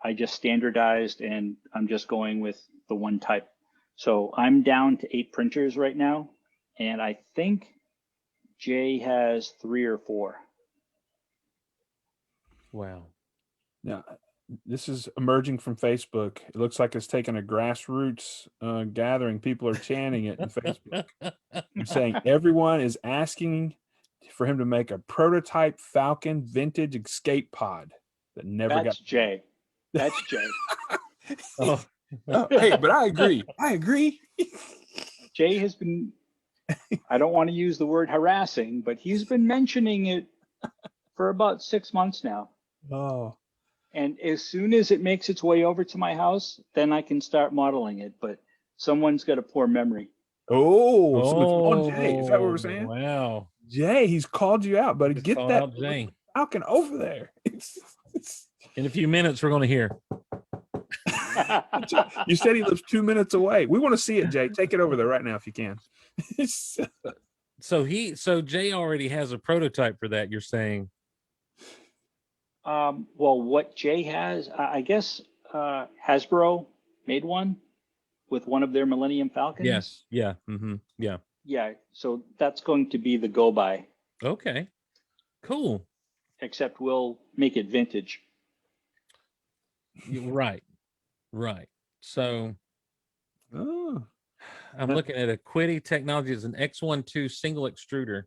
I just standardized and I'm just going with the one type. So I'm down to 8 printers right now, and I think Jay has 3 or 4. Wow. Now, this is emerging from Facebook. It looks like it's taken a grassroots gathering. People are chanting it in Facebook and saying everyone is asking for him to make a prototype Falcon vintage escape pod that never That's got. Jay. That's Jay. Oh, Hey, but I agree. I agree. Jay has been, I don't want to use the word harassing, but he's been mentioning it for about 6 months now. Oh, And as soon as it makes its way over to my house, then I can start modeling it. But someone's got a poor memory. oh, so it's on Jay. Is that what we're saying? Wow. Jay, he's called you out, buddy. Just Get call that out Jay. Falcon over there. In a few minutes, we're going to hear. You said he lives 2 minutes away. We want to see it, Jay. Take it over there right now if you can. So Jay already has a prototype for that. You're saying? Well, what Jay has, I guess Hasbro made one with one of their Millennium Falcons. Yes. Yeah. Mm-hmm. Yeah. Yeah. So that's going to be the go by, Okay. Cool. except we'll make it vintage. Right. Right. So Oh, I'm looking at a Quiddy Technologies, an X12 single extruder.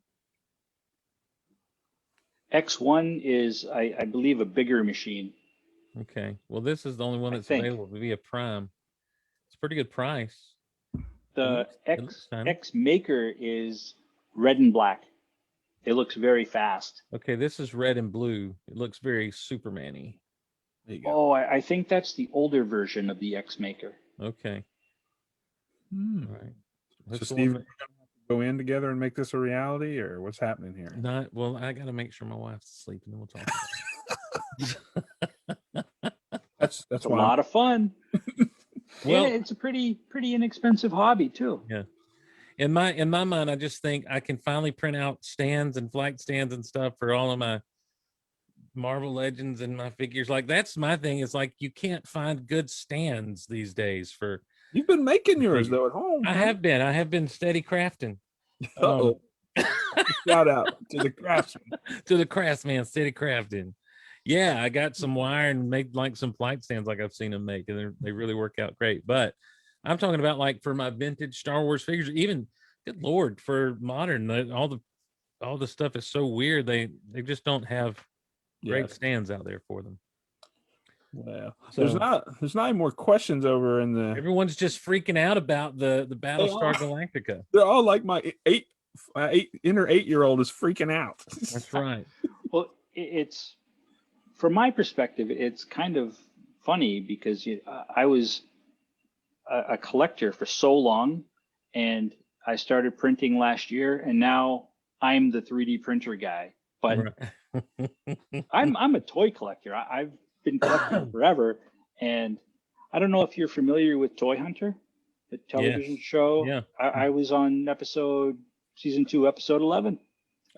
X1 is, I believe, a bigger machine. Okay. Well, this is the only one I that's think. available via Prime. It's a pretty good price. The It looks fine. X Maker is red and black. It looks very fast. Okay, this is red and blue. It looks very Superman-y. there you go. Oh, I think that's the older version of the X Maker. Okay. Hmm. All right. So, That's the Steve, one we're gonna have to go in together and make this a reality, or what's happening here? not well, I gotta make sure my wife's asleep and then we'll talk about it. That's It's a why. lot of fun. Well, And it's a pretty inexpensive hobby too. yeah. In my mind, I just think I can finally print out stands and flight stands and stuff for all of my Marvel Legends and my figures. Like that's my thing. It's like you can't find good stands these days for. You've been making yours though at home. I have been steady crafting. Uh-oh. Shout out to the craftsman. To the craftsman, steady crafting. Yeah, I got some wire and made like some flight stands like I've seen them make, and they really work out great. But I'm talking about like for my vintage Star Wars figures, even good Lord, for modern, all the stuff is so weird. They just don't have great Yes. stands out there for them. Well, So there's not any more questions over in the. everyone's just freaking out about the Battlestar They Galactica. They're all like my inner 8-year-old is freaking out. That's right. Well, it's from my perspective, it's kind of funny because I was a collector for so long, and I started printing last year, and now I'm the 3D printer guy. But Right. I'm a toy collector. I've been collecting forever, and I don't know if you're familiar with Toy Hunter, the television show. Yeah. I was on season 2, episode 11.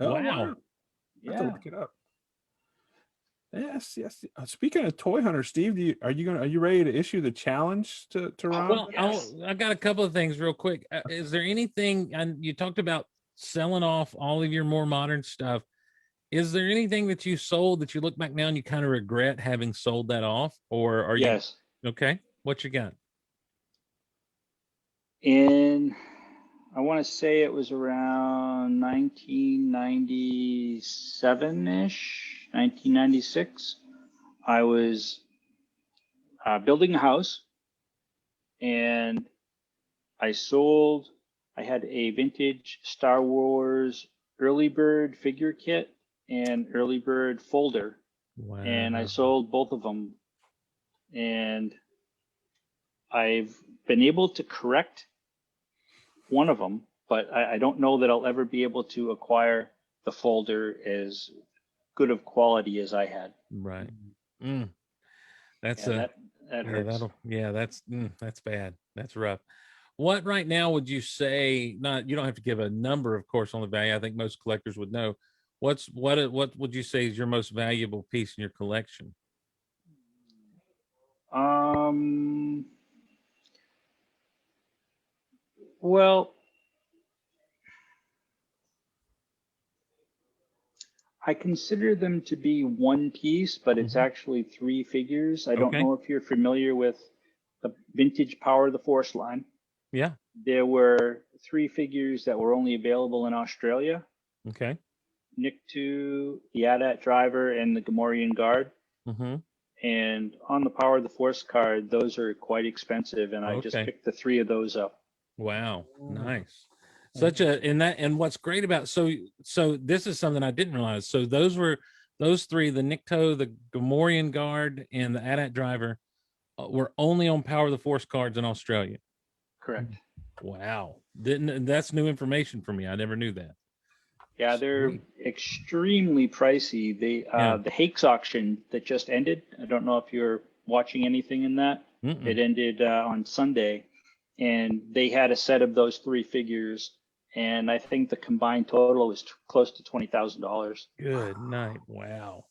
Oh, Wow. I have to Yeah. look it up. Yes. Speaking of Toy Hunter, Steve, are you ready to issue the challenge to Ron? Well, Yes. I got a couple of things real quick. Is there anything, and you talked about selling off all of your more modern stuff. Is there anything that you sold that you look back now and you kind of regret having sold that off? Or are Yes. you okay? What you got? I want to say it was around 1997-ish, 1996. I was building a house, and I had a vintage Star Wars early bird figure kit, and early bird folder, Wow. and I sold both of them. And I've been able to correct one of them, but I don't know that I'll ever be able to acquire the folder as good of quality as I had. Right. Mm. That's Yeah, that hurts. that's bad. That's rough. What right now would you say? Not you don't have to give a number, of course, on the value. I think most collectors would know. What would you say is your most valuable piece in your collection? Well, I consider them to be one piece, but it's actually three figures. I don't Okay. know if you're familiar with the vintage Power of the Force line. Yeah. There were three figures that were only available in Australia: Okay. Nikto, the AT-AT driver, and the Gamorrean guard. Mm-hmm. And on the Power of the Force card, those are quite expensive, and I just Okay. picked the three of those up. Wow. Nice. Such a and what's great about so this is something I didn't realize. So those three, the Nikto, the Gamorrean guard, and the AT-AT driver, were only on Power of the Force cards in Australia. Correct. Wow. That's new information for me. I never knew that. Yeah, they're Sweet. extremely pricey. The Hakes auction that just ended. I don't know if you're watching anything in that. Mm-mm. It ended on Sunday, and they had a set of those three figures, and I think the combined total was close to $20,000. Good night. Wow.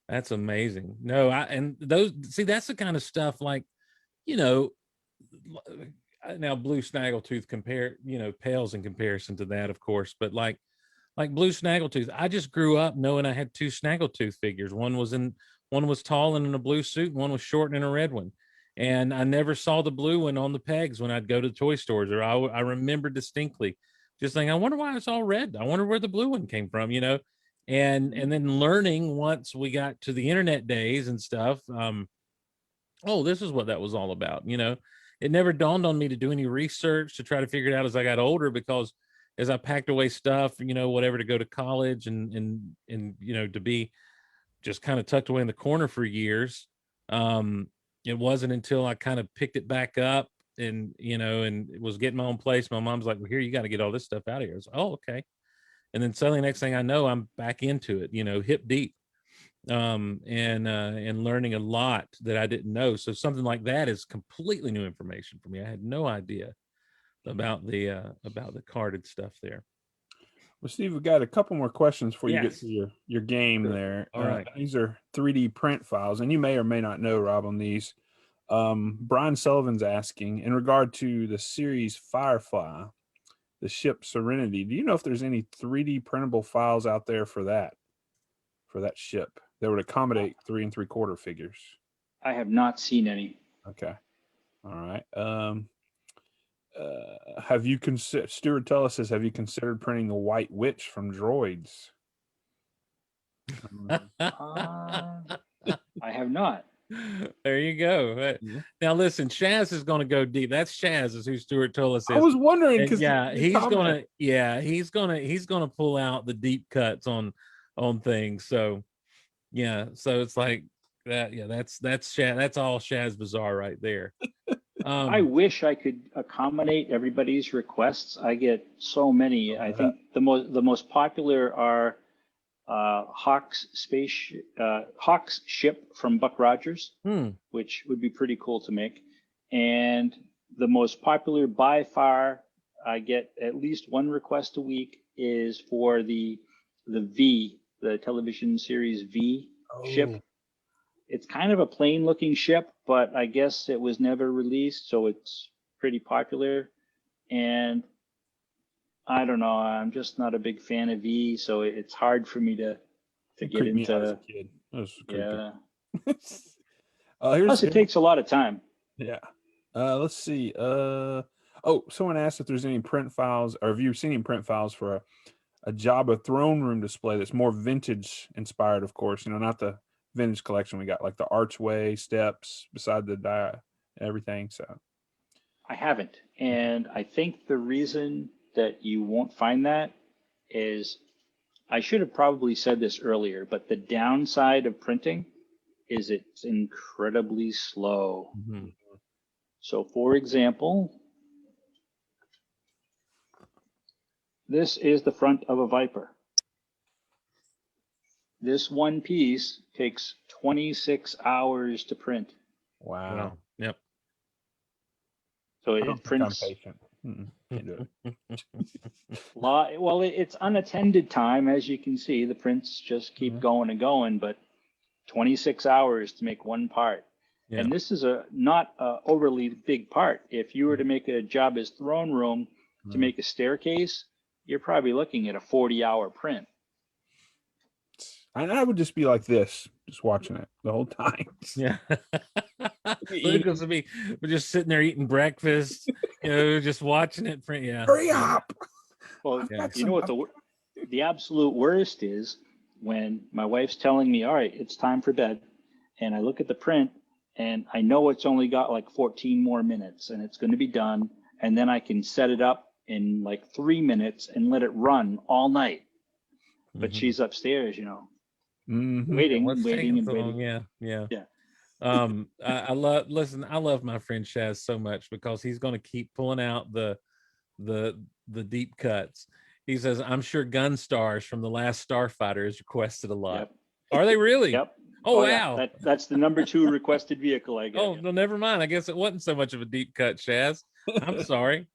That's amazing. No, and those see that's the kind of stuff like, you know, now Blue Snaggletooth pales in comparison to that, of course, but like Blue Snaggletooth, I just grew up knowing I had two Snaggletooth figures. One was tall and in a blue suit, and one was short and in a red one. And I never saw the blue one on the pegs when I'd go to the toy stores, or I remember distinctly just thinking, I wonder why it's all red. I wonder where the blue one came from, and then learning once we got to the internet days and stuff. Oh, this is what that was all about. It never dawned on me to do any research to try to figure it out as I got older, because as I packed away stuff, whatever, to go to college and to be just kind of tucked away in the corner for years. It wasn't until I kind of picked it back up and it was getting my own place. My mom's like, well, here, you got to get all this stuff out of here. I was like, oh, okay. And then suddenly, next thing I know, I'm back into it, hip deep, and learning a lot that I didn't know. So something like that is completely new information for me. I had no idea about the carded stuff there. Well, Steve, we got a couple more questions before you get Yes. to your game Sure. there. All right. These are 3D print files, and you may or may not know, Rob, on these. Brian Sullivan's asking, in regard to the series Firefly, the ship Serenity, do you know if there's any 3D printable files out there for that ship that would accommodate 3 3/4 figures? I have not seen any. Okay. All right. Have you considered, Stuart Tullis says, have you considered printing the White Witch from Droids? I have not. There you go. Yeah. Now listen, Shaz is going to go deep. That's Shaz is who Stuart Tullis is. I was wondering, because he's gonna pull out the deep cuts on things. So so it's like that. Yeah, that's Shaz. That's all Shaz Bazaar right there. I wish I could accommodate everybody's requests. I get so many. I think the most popular are Hawk's ship from Buck Rogers, which would be pretty cool to make. And the most popular by far, I get at least one request a week, is for the V, the television series V ship. It's kind of a plain looking ship, but I guess it was never released, so it's pretty popular. And I don't know, I'm just not a big fan of V, so it's hard for me to get into. Me out as a kid. That was creepy. Plus, it takes a lot of time. Yeah. Let's see. Someone asked if there's any print files, or have you seen any print files for a Jabba throne room display that's more vintage inspired, of course, not the vintage collection we got, like the archway steps beside the everything. So I haven't, and I think the reason that you won't find that is I should have probably said this earlier, but the downside of printing is it's incredibly slow. Mhm. So for example, this is the front of a Viper. This one piece takes 26 hours to print. Wow. Wow. Yep. So I it don't think I'm prints patient. Can't do it. well, it's unattended time, as you can see. The prints just keep going and going, but 26 hours to make one part. Yeah. And this is not a overly big part. If you were to make a job as throne room to make a staircase, you're probably looking at a 40-hour print. And I would just be like this, just watching it the whole time. Yeah. Lucas would be we're just sitting there eating breakfast, just watching it print. Yeah. Hurry up. Well, Yeah. you know what the absolute worst is when my wife's telling me, all right, it's time for bed. And I look at the print and I know it's only got like 14 more minutes and it's going to be done. And then I can set it up in like 3 minutes and let it run all night. But she's upstairs, waiting, What's waiting, taking and so long? waiting. Yeah. Yeah. I love my friend Shaz so much because he's going to keep pulling out the deep cuts. He says, I'm sure Gunstars from the last Starfighter is requested a lot. Yep. Are they really? Yep. Oh, yeah. wow. That's the number 2 requested vehicle I get. Oh, no, never mind. I guess it wasn't so much of a deep cut, Shaz. I'm sorry.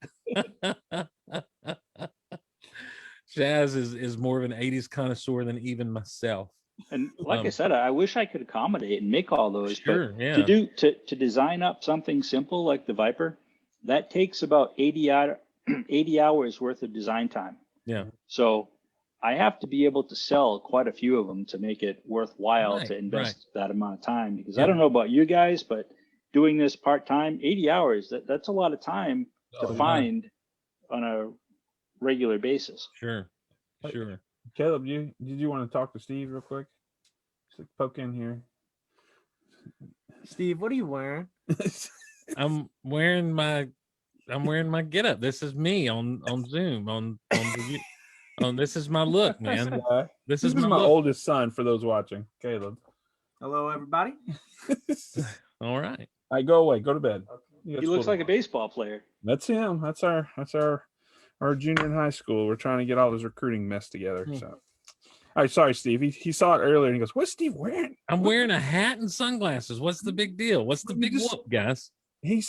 Shaz is more of an 80s connoisseur than even myself. And like I said, I wish I could accommodate and make all those. Sure, but yeah. to design up something simple like the Viper, that takes about 80 hours worth of design time. Yeah. So I have to be able to sell quite a few of them to make it worthwhile to invest that amount of time. Because I don't know about you guys, but doing this part-time, 80 hours, that's a lot of time to find on a regular basis. Sure. Caleb, did you want to talk to Steve real quick? Just poke in here. Steve, what are you wearing? I'm wearing my getup. This is me on Zoom on this is my look, man. This is my look. oldest son for those watching. Caleb. Hello, everybody. All right. All right, go away. Go to bed. He looks like a baseball player. That's him. That's our junior in high school. We're trying to get all his recruiting mess together. So, all right, sorry, Steve. He saw it earlier and he goes, "What's Steve wearing?" I'm wearing a hat and sunglasses. What's the big deal? What's the big whoop, guys? He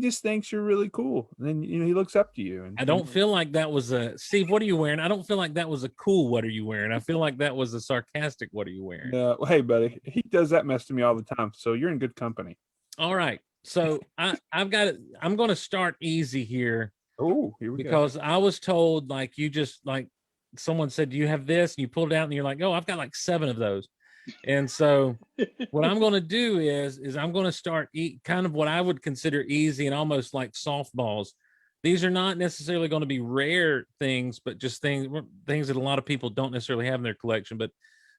just thinks you're really cool. And then he looks up to you. And I don't feel like that was a Steve. What are you wearing? I don't feel like that was a cool. What are you wearing? I feel like that was a sarcastic. What are you wearing? Yeah. Well, hey, buddy. He does that mess to me all the time. So you're in good company. All right. So I'm going to start easy here. Oh, here we go. Because I was told, like, you just like someone said, do you have this? And you pulled it out and you're like, oh, I've got like 7 of those. And so what I'm going to do is I'm going to start kind of what I would consider easy and almost like softballs. These are not necessarily going to be rare things, but just things that a lot of people don't necessarily have in their collection. But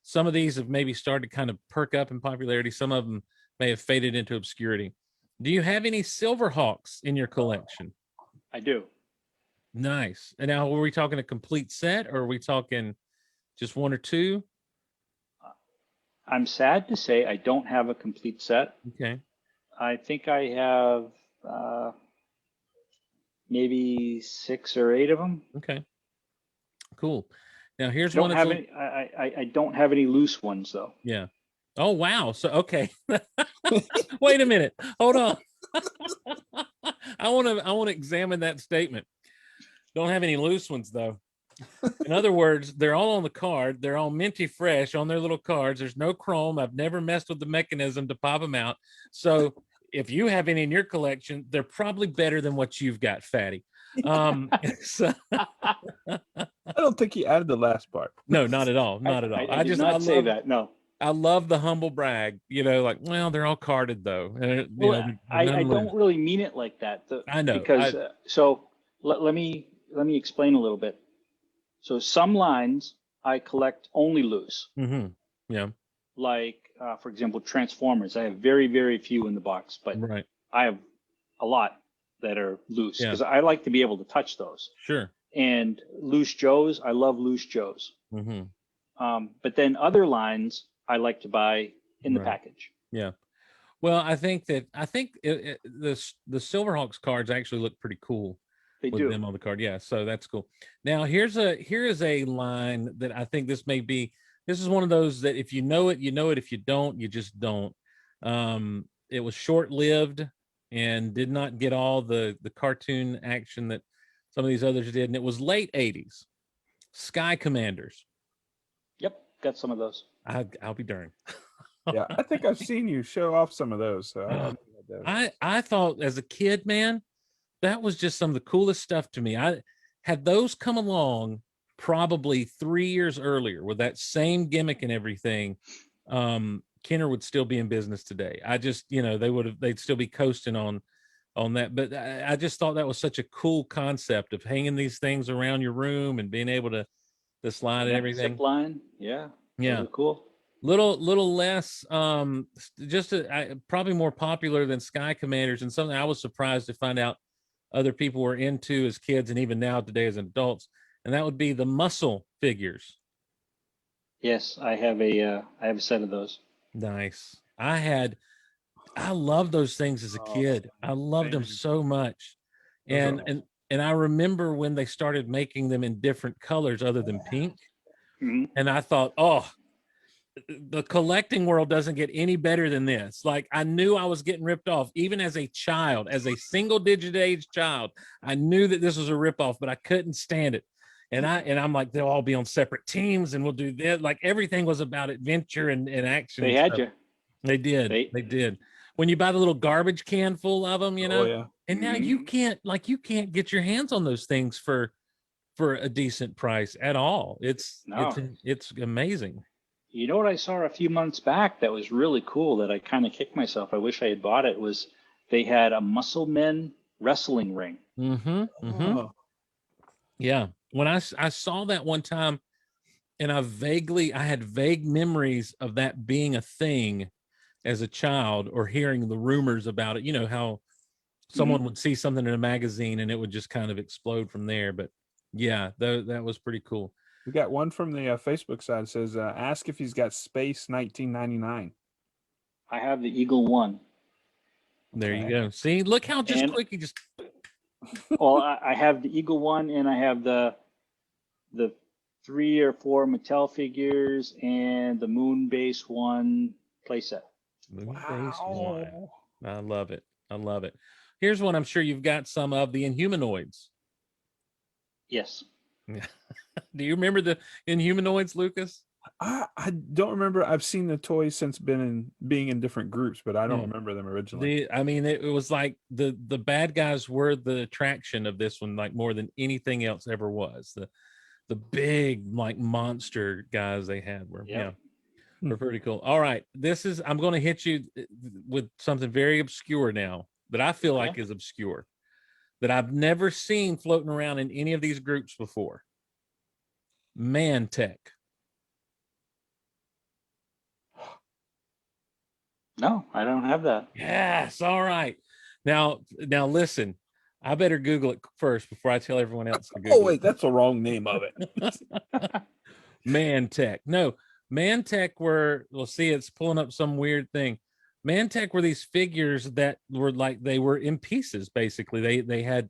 some of these have maybe started to kind of perk up in popularity. Some of them may have faded into obscurity. Do you have any Silverhawks in your collection? I do. Nice. And now, were we talking a complete set, or are we talking just 1 or 2? I'm sad to say I don't have a complete set. Okay. I think I have maybe 6 or 8 of them. Okay. Cool. Now here's don't one. Have any, I don't have any loose ones though. Yeah. Oh wow. So okay. Wait a minute. Hold on. I want to examine that statement. Don't have any loose ones though. In other words, they're all on the card. They're all minty fresh on their little cards. There's no chrome. I've never messed with the mechanism to pop them out. So if you have any in your collection, they're probably better than what you've got, Fatty. So, I don't think he added the last part. No, not at all. Not at all. I did not say that. No. I love the humble brag, like, well, they're all carded though. I don't really mean it like that. I know. Because so let me explain a little bit. So some lines I collect only loose. Mm-hmm. Yeah. Like, for example, Transformers. I have very, very few in the box, but right. I have a lot that are loose because I like to be able to touch those. Sure. And Loose Joes, I love Loose Joes. But then other lines I like to buy in the package. Yeah. Well, I think the Silverhawks cards actually look pretty cool They with do. them on the card. Yeah, so that's cool. Now here is a line that I think this is one of those that if you know it, you know it. If you don't, you just don't. It was short-lived and did not get all the cartoon action that some of these others did, and it was late 80s. Sky Commanders. Yep, got some of those. I'll be darned. Yeah, I think I've seen you show off some of those. So I know those. I thought as a kid, man, that was just some of the coolest stuff to me. I had those come along probably 3 years earlier with that same gimmick and everything. Kenner would still be in business today. I just, they'd still be coasting on that. But I just thought that was such a cool concept of hanging these things around your room and being able to slide and everything. Zip line, yeah, yeah, cool. Little less, probably more popular than Sky Commanders, and something I was surprised to find out other people were into as kids and even now today as adults, and that would be the muscle figures. Yes, I have a set of those. Nice. I loved those things as a kid. I loved them so much. And I remember when they started making them in different colors other than pink. And I thought, oh, the collecting world doesn't get any better than this. Like, I knew I was getting ripped off, even as a child, as a single digit age child. I knew that this was a ripoff, but I couldn't stand it. And I'm like, they'll all be on separate teams and we'll do this. Like, everything was about adventure and action. They had you. They did. They did. When you buy the little garbage can full of them, Oh, yeah. and now you can't get your hands on those things for a decent price at all. It's amazing. You know what I saw a few months back that was really cool that I kind of kicked myself. I wish I had bought it. Was they had a Muscle Men wrestling ring. Oh. Yeah. When I saw that one time, and I had vague memories of that being a thing as a child, or hearing the rumors about it. You know how someone would see something in a magazine and it would just kind of explode from there. But yeah, that was pretty cool. We got one from the Facebook side. It says, ask if he's got Space 1999. I have the Eagle One. There you go. See, look how quick he just. Well, I have the Eagle One, and I have the 3 or 4 Mattel figures and the Moon Base One playset. Moon Base One. I love it. I love it. Here's one I'm sure you've got some of, the Inhumanoids. Yes. Do you remember the Inhumanoids, Lucas? I don't remember. I've seen the toys since being in different groups, but I don't remember them originally. It was like the bad guys were the attraction of this one, like more than anything else ever was. The big, like, monster guys they had were were pretty cool. All right, I'm going to hit you with something very obscure now that I feel like is obscure, that I've never seen floating around in any of these groups before. Mantech. No, I don't have that. Yes. All right. Now listen, I better Google it first before I tell everyone else to Google Oh, wait, that's the wrong name of it. Mantech. No, Mantech it's pulling up some weird thing. Mantech were these figures that were like, they were in pieces, basically. They had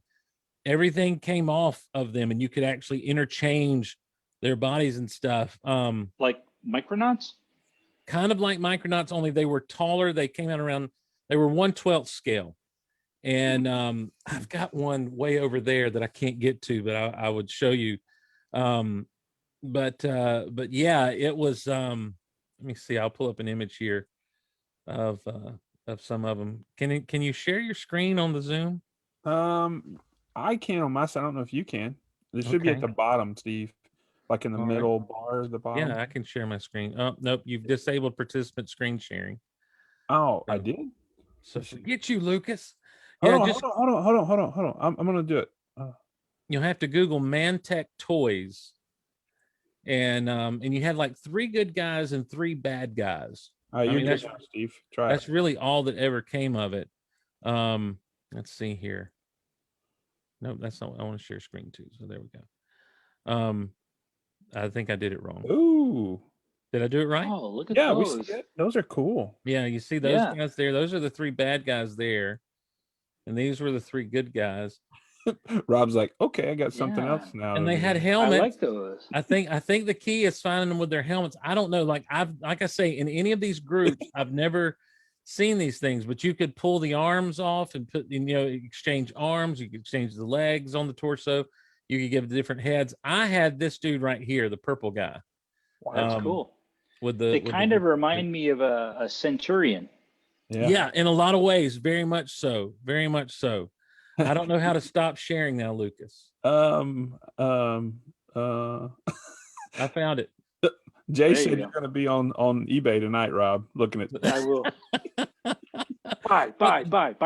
everything came off of them, and you could actually interchange their bodies and stuff. Like Micronauts? Kind of like Micronauts, only they were taller. They came out around, they were 1/12 scale. And I've got one way over there that I can't get to, but I would show you. But yeah, it was, let me see, I'll pull up an image here of some of them. Can you share your screen on the Zoom? I can on my side. I don't know if you can. It should be at the bottom, Steve. Like in the middle bar at the bottom. Yeah, I can share my screen. Oh, nope, you've disabled participant screen sharing. Oh, I did? So forget you, Lucas. Hold on. I'm gonna do it. You'll have to Google Mantech toys, and you had like 3 good guys and 3 bad guys. You're good now, Steve. Try that's really all that ever came of it. Let's see here. No, that's not. I want to share screen too. So there we go. I think I did it wrong. Ooh. Did I do it right? Oh, look at Yeah, we see those. it. Those are cool. Yeah, you see those Yeah. guys there. Those are the three bad guys there, and these were the three good guys. Rob's like, okay, I got something Yeah. else now. And to they do. had I helmets. like those. I think the key is finding them with their helmets. I don't know. Like I say, in any of these groups, I've never seen these things, but you could pull the arms off and exchange arms. You could exchange the legs on the torso. You could give different heads. I had this dude right here, the purple guy. That's cool. With They the kind of remind me of a centurion. yeah, in a lot of ways, very much so, very much so. I don't know how to stop sharing now, Lucas. I found it. Jay There you said go. you're going to be on eBay tonight, Rob. Looking at I will. Buy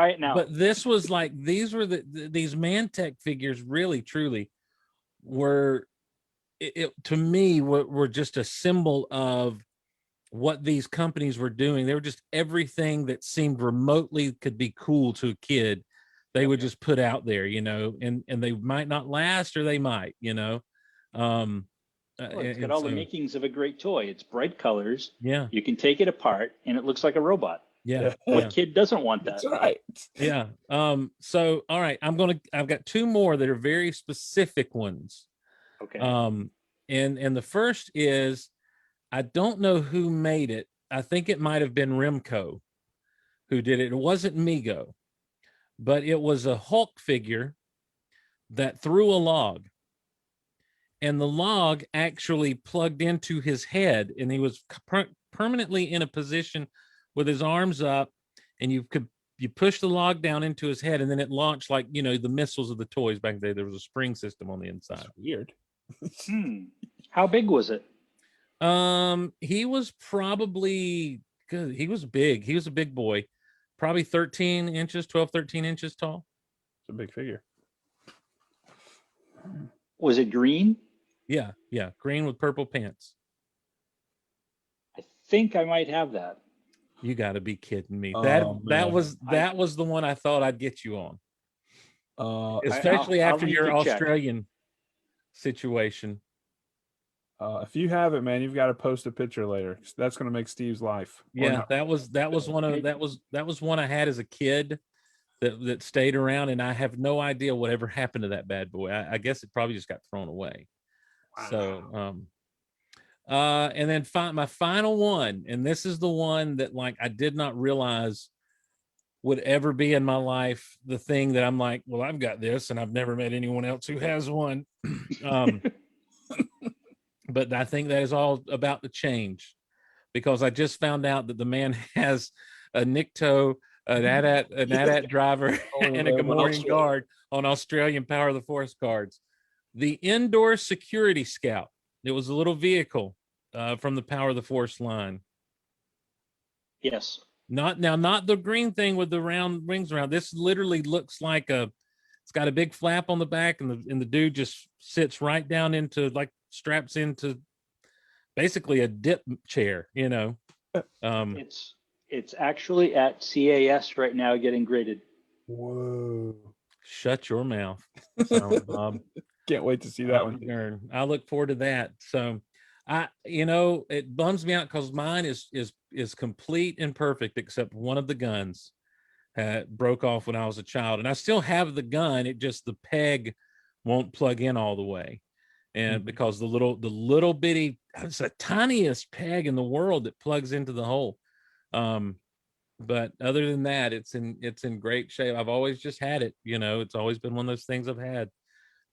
it now. But this was like, these were these Mantech figures really truly were to me were just a symbol of what these companies were doing. They were just everything that seemed remotely could be cool to a kid. They would just put out there, and they might not last, or they might, It's got all the makings of a great toy. It's bright colors. Yeah. You can take it apart, and it looks like a robot. Yeah. What kid doesn't want that? That's right. Yeah. So, all right, I've got two more that are very specific ones. Okay. And the first is, I don't know who made it. I think it might have been Remco who did it. It wasn't Mego, but it was a Hulk figure that threw a log, and the log actually plugged into his head, and he was permanently in a position with his arms up, and you push the log down into his head, and then it launched like, the missiles of the toys back there. There was a spring system on the inside. That's weird. How big was it? He was probably good. He was big. He was a big boy, probably 13 inches tall. It's a big figure. Was it green? Yeah. Green with purple pants. I think I might have that. You got to be kidding me. Oh, that man. was the one I thought I'd get you on. Especially I'll after need your to check. Australian situation. If you have it, man, you've got to post a picture later. That's going to make Steve's life. Yeah, that was one I had as a kid that stayed around, and I have no idea whatever happened to that bad boy. I guess it probably just got thrown away. Wow. So and then my final one, and this is the one that like I did not realize would ever be in my life, the thing that I'm like, well, I've got this and I've never met anyone else who has one. But I think that is all about to change, because I just found out that the man has a Nikto, an AT-AT driver, and a Gamorrean guard on Australian Power of the Forest cards. The indoor security scout. It was a little vehicle from the Power of the Forest line. Yes. Not the green thing with the round wings around. This literally looks like it's got a big flap on the back, and the dude just sits right down into, like, straps into basically a dip chair, It's actually at CAS right now getting graded. Whoa. Shut your mouth. Can't wait to see that one. I look forward to that. So it bums me out because mine is complete and perfect, except one of the guns broke off when I was a child, and I still have the gun. It just, the peg won't plug in all the way. And because the little bitty, it's the tiniest peg in the world that plugs into the hole. But other than that, it's in great shape. I've always just had it, it's always been one of those things I've had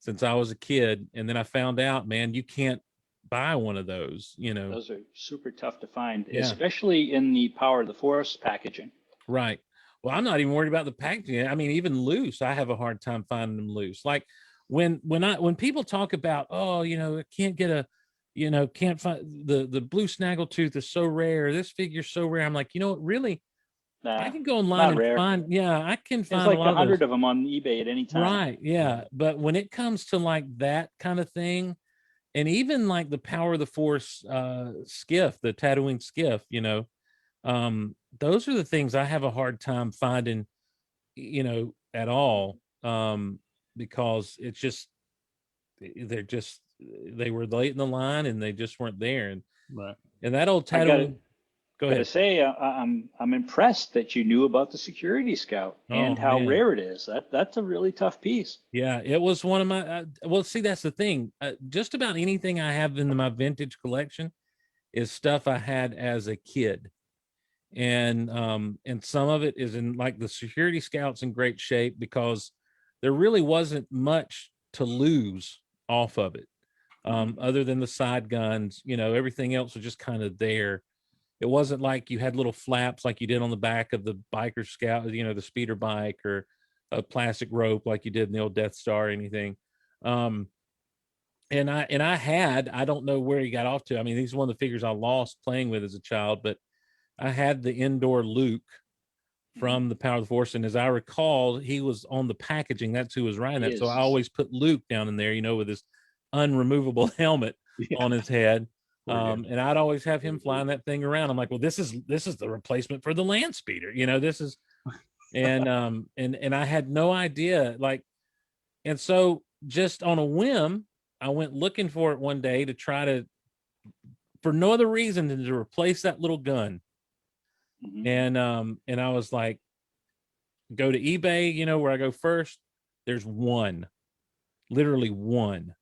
since I was a kid. And then I found out, man, you can't buy one of those, Those are super tough to find, Yeah. especially in the Power of the Forest packaging. Right. Well, I'm not even worried about the packaging. I mean, even loose, I have a hard time finding them loose. Like when people talk about, I can't get can't find the blue snaggletooth is so rare, this figure's so rare. I'm like, really, I can go online and find, I can find like a lot 100 of them on eBay at any time. Right. Yeah. But when it comes to like that kind of thing, and even like the Power of the Force skiff, the Tatooine skiff, those are the things I have a hard time finding, at all. because it's just they were late in the line and they just weren't there. Right. And that old I tattoo. Go gotta ahead. say, I'm impressed that you knew about the Security Scout and Oh, how man. rare it is. That's a really tough piece. Yeah, it was one of my. Well, see, that's the thing. Just about anything I have in my vintage collection is stuff I had as a kid, and some of it is in like the Security Scouts in great shape because there really wasn't much to lose off of it, other than the side guns. Everything else was just kind of there. It wasn't like you had little flaps like you did on the back of the biker scout, the speeder bike, or a plastic rope like you did in the old Death Star or anything. Um, I don't know where he got off to. I mean, he's one of the figures I lost playing with as a child, but I had the indoor Luke from the Power of the Force. And as I recall, he was on the packaging. That's who was riding He that. So I is. always put Luke down in there, with his unremovable helmet on his head. And I'd always have him flying that thing around. I'm like, well, this is the replacement for the land speeder. This is, and I had no idea. Like, and so just on a whim, I went looking for it one day to try to, for no other reason than to replace that little gun. And I was like, go to eBay, where I go first. There's one, literally one.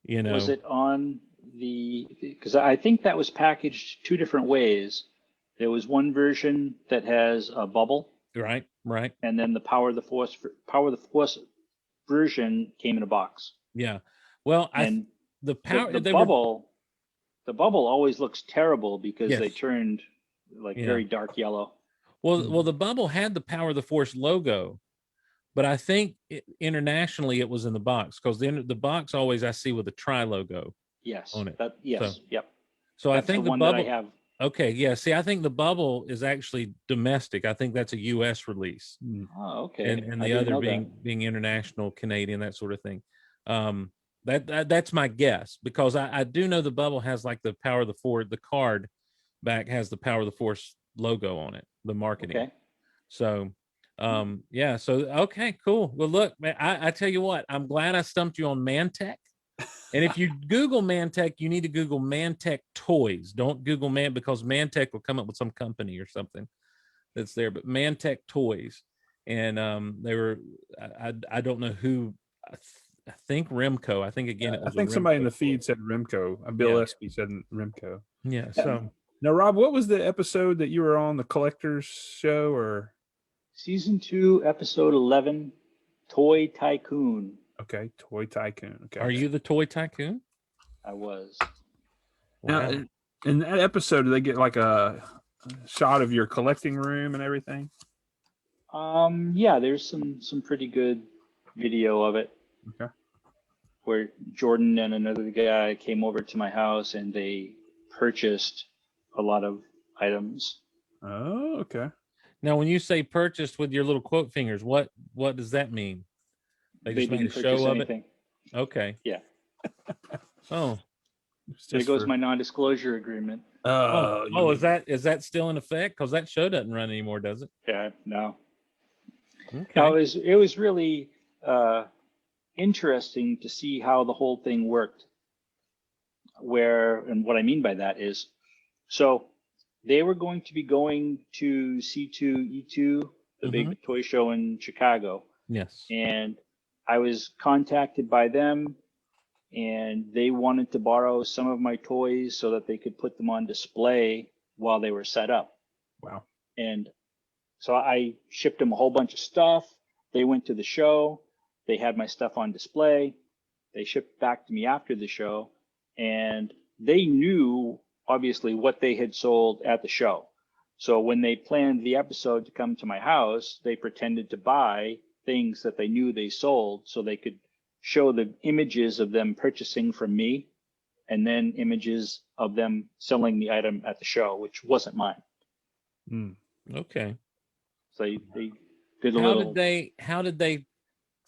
Was it on because I think that was packaged two different ways. There was one version that has a bubble, right, and then the Power of the Force version came in a box. yeah. Well, And the power the bubble always looks terrible because they Yes. turned like Yeah. very dark yellow. Well, the bubble had the Power of the Force logo, but I think internationally it was in the box because the box always I see with the Tri logo Yes. on it. Yep. So That's I think the the one bubble. that I have. Okay, yeah. See, I think the bubble is actually domestic. I think that's a U.S. release, Oh, okay. and I the didn't other know being international, Canadian, that sort of thing. That's my guess because I do know the bubble has like the Power of the Force. The card back has the Power of the Force logo on it, the marketing. Okay. So, yeah. So, okay, cool. Well, look, man, I tell you what, I'm glad I stumped you on Mantech. And if you Google Mantech, you need to Google Mantech toys. Don't Google because Mantech will come up with some company or something that's there. But Mantech toys, and they were, I don't know who. I think Remco. I think again it was. I think a somebody in Remco the feed toy. said Remco. Bill Yeah. Espy said Remco. Yeah. So Now, Rob, what was the episode that you were on, the collector's show, or? Season 2, episode 11, Toy Tycoon. Okay, Toy Tycoon. Okay. are you the toy tycoon? I was. Now, Wow. in that episode, do they get like a shot of your collecting room and everything? Yeah, there's some pretty good video of it. Okay. Where Jordan and another guy came over to my house and they purchased a lot of items. Oh, okay. Now, when you say purchased with your little quote fingers, what does that mean? They just made a didn't show purchase of anything. it. Okay. Yeah. Oh. There goes my non-disclosure agreement. Is that still in effect? Because that show doesn't run anymore, does it? Yeah, no. Okay. No, it was really interesting to see how the whole thing worked. And what I mean by that is, so they were going to be going to C2E2, the big toy show in Chicago. Yes. And I was contacted by them, and they wanted to borrow some of my toys so that they could put them on display while they were set up. Wow. And so I shipped them a whole bunch of stuff. They went to the show. They had my stuff on display. They shipped back to me after the show, and they knew obviously what they had sold at the show. So when they planned the episode to come to my house, they pretended to buy things that they knew they sold so they could show the images of them purchasing from me and then images of them selling the item at the show, which wasn't mine. Okay. So they did a How little. did they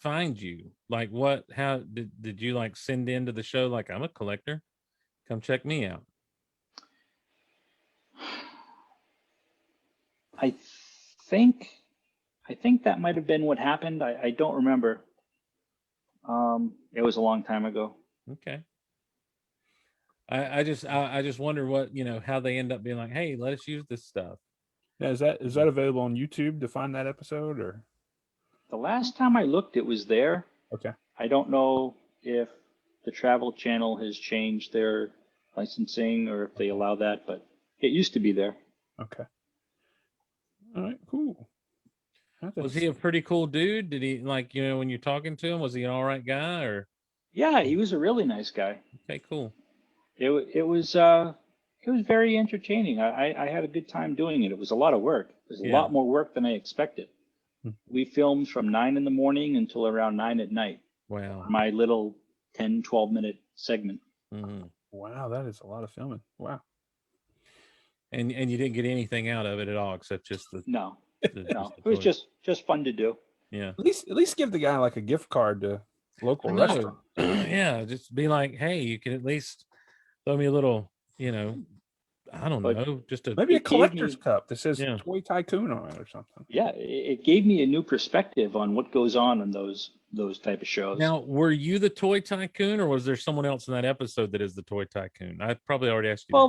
find you? Like how did you like send into the show like I'm a collector? Come check me out. I think that might have been what happened. I don't remember. It was a long time ago. Okay. I just wonder what, how they end up being like, hey, let us use this stuff. Now, is that available on YouTube to find that episode or? The last time I looked, it was there. Okay. I don't know if the Travel Channel has changed their licensing or if they allow that, but it used to be there. Okay. All right. Cool. Was he a pretty cool dude? Did he when you're talking to him, was he an all right guy or? Yeah, he was a really nice guy. Okay, cool. It was very entertaining. I had a good time doing it. It was a lot of work. It was a Yeah. lot more work than I expected. We filmed from 9 in the morning until around 9 at night. Wow. My little 10, 12-minute segment. Mm-hmm. Wow, that is a lot of filming. Wow. And you didn't get anything out of it at all except just the No, the it was toy. just fun to do. Yeah. At least give the guy like a gift card to local I know. restaurant. Yeah, just be like, hey, you can at least throw me a little, I don't But know, just a Maybe a It gave collector's me- cup that says Yeah. Toy Tycoon on it or something. Yeah, it gave me a new perspective on what goes on in those type of shows. Now, were you the toy tycoon, or was there someone else in that episode that is the toy tycoon? I probably already asked you. Well,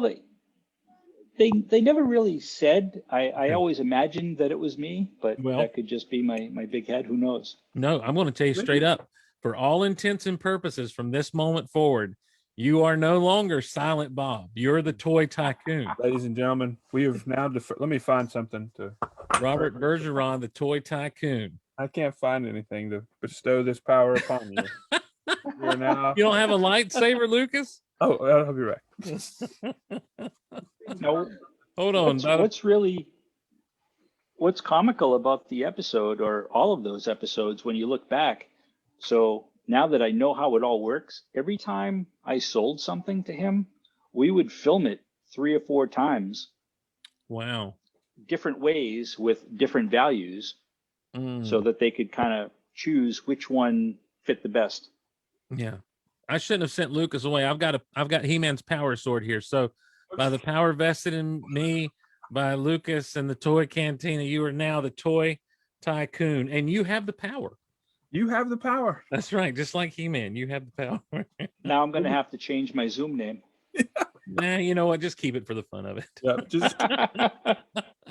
they never really said. I Okay. always imagined that it was me, but Well- that could just be my big head. Who knows? No, I'm going to tell you straight up. For all intents and purposes, from this moment forward, you are no longer Silent Bob. You're the toy tycoon. Ladies and gentlemen, we have now. Let me find something to. Robert Bergeron, the toy tycoon. I can't find anything to bestow this power upon you. We're now. You don't have a lightsaber, Lucas? Oh, I'll be right. No. Hold on. What's comical about the episode or all of those episodes when you look back? So now that I know how it all works, every time I sold something to him, we would film it 3 or 4 times, Wow. different ways with different values, Mm. so that they could kind of choose which one fit the best. Yeah. I shouldn't have sent Lucas away. I've got He-Man's power sword here. So by the power vested in me by Lucas and the toy cantina, you are now the toy tycoon and you have the power. You have the power. That's right. Just like He-Man, you have the power. Now I'm going to have to change my Zoom name. Nah, you know what? Just keep it for the fun of it. Yep. Just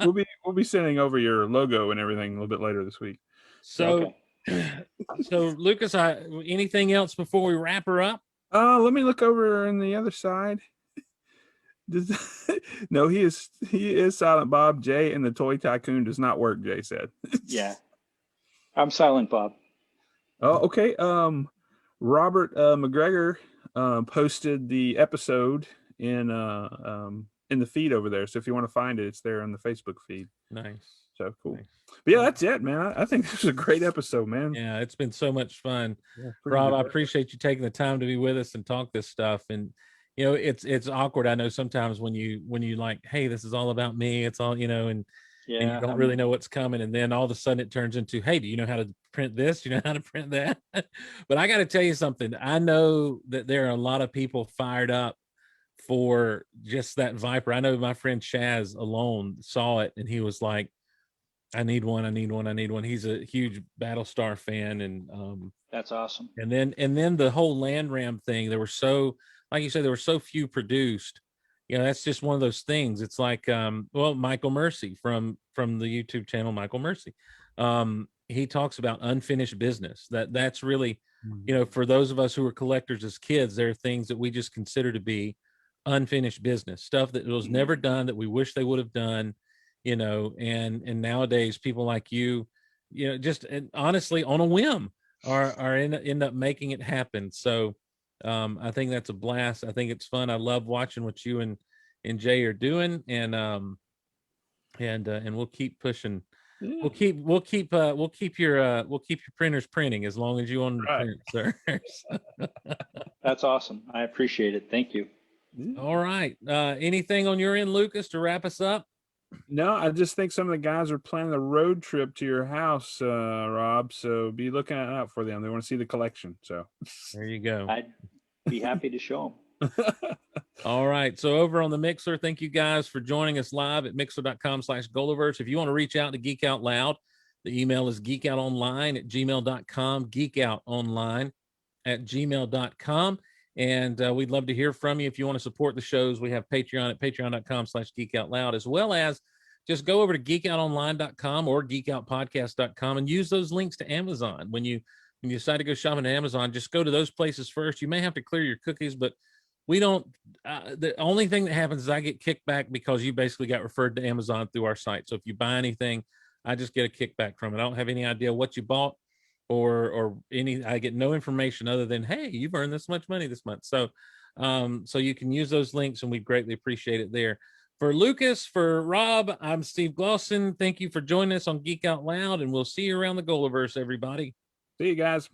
we'll be sending over your logo and everything a little bit later this week. So, Okay. so Lucas, anything else before we wrap her up? Let me look over on the other side. No, he is Silent Bob. Jay and the Toy Tycoon does not work. Jay said. Yeah. I'm Silent Bob. Oh, okay. Robert McGregor posted the episode in the feed over there. So if you want to find it, it's there on the Facebook feed. Nice. So cool. Nice. But yeah, that's it, man. I think this was a great episode, man. Yeah, it's been so much fun. Yeah, pretty Rob, good. I appreciate you taking the time to be with us and talk this stuff. And it's awkward. I know sometimes when you like, hey, this is all about me. It's all, and you don't really know what's coming. And then all of a sudden it turns into, hey, do you know how to print this? Do you know how to print that? But I got to tell you something. I know that there are a lot of people fired up for just that Viper. I know my friend Chaz alone saw it and he was like, I need one. He's a huge Battlestar fan. And That's awesome. and then the whole Land Ram thing, there were so, like you said, there were so few produced. That's just one of those things. It's like, Michael Mercy from the YouTube channel, Michael Mercy. He talks about unfinished business. That's really, for those of us who were collectors as kids, there are things that we just consider to be unfinished business, stuff that was never done that we wish they would have done, and nowadays people like you, just honestly on a whim are end up making it happen. So I think that's a blast. I think it's fun. I love watching what you and Jay are doing, and we'll keep pushing. Yeah. We'll keep your printers printing as long as you want them to Right. print, sir. That's awesome. I appreciate it. Thank you. All right. Anything on your end, Lucas, to wrap us up? No, I just think some of the guys are planning a road trip to your house, Rob. So be looking out for them. They want to see the collection. So There you go. I'd be happy to show them. All right. So over on the Mixer, thank you guys for joining us live at mixer.com/Goliverse. If you want to reach out to Geek Out Loud, the email is geekoutonline@gmail.com, geekoutonline geekoutloud@gmail.com. And we'd love to hear from you. If you want to support the shows, we have Patreon at patreon.com/geekoutloud, as well as just go over to geekoutonline.com or geekoutpodcast.com and use those links to Amazon. When you decide to go shopping at Amazon, just go to those places first. You may have to clear your cookies, but we don't. The only thing that happens is I get kickback because you basically got referred to Amazon through our site. So if you buy anything, I just get a kickback from it. I don't have any idea what you bought or any. I get no information other than, hey, you've earned this much money this month. So so you can use those links, and we greatly appreciate it there. For Lucas, for Rob, I'm Steve Glosson. Thank you for joining us on Geek Out Loud, and we'll see you around the Golaverse, everybody. See you guys.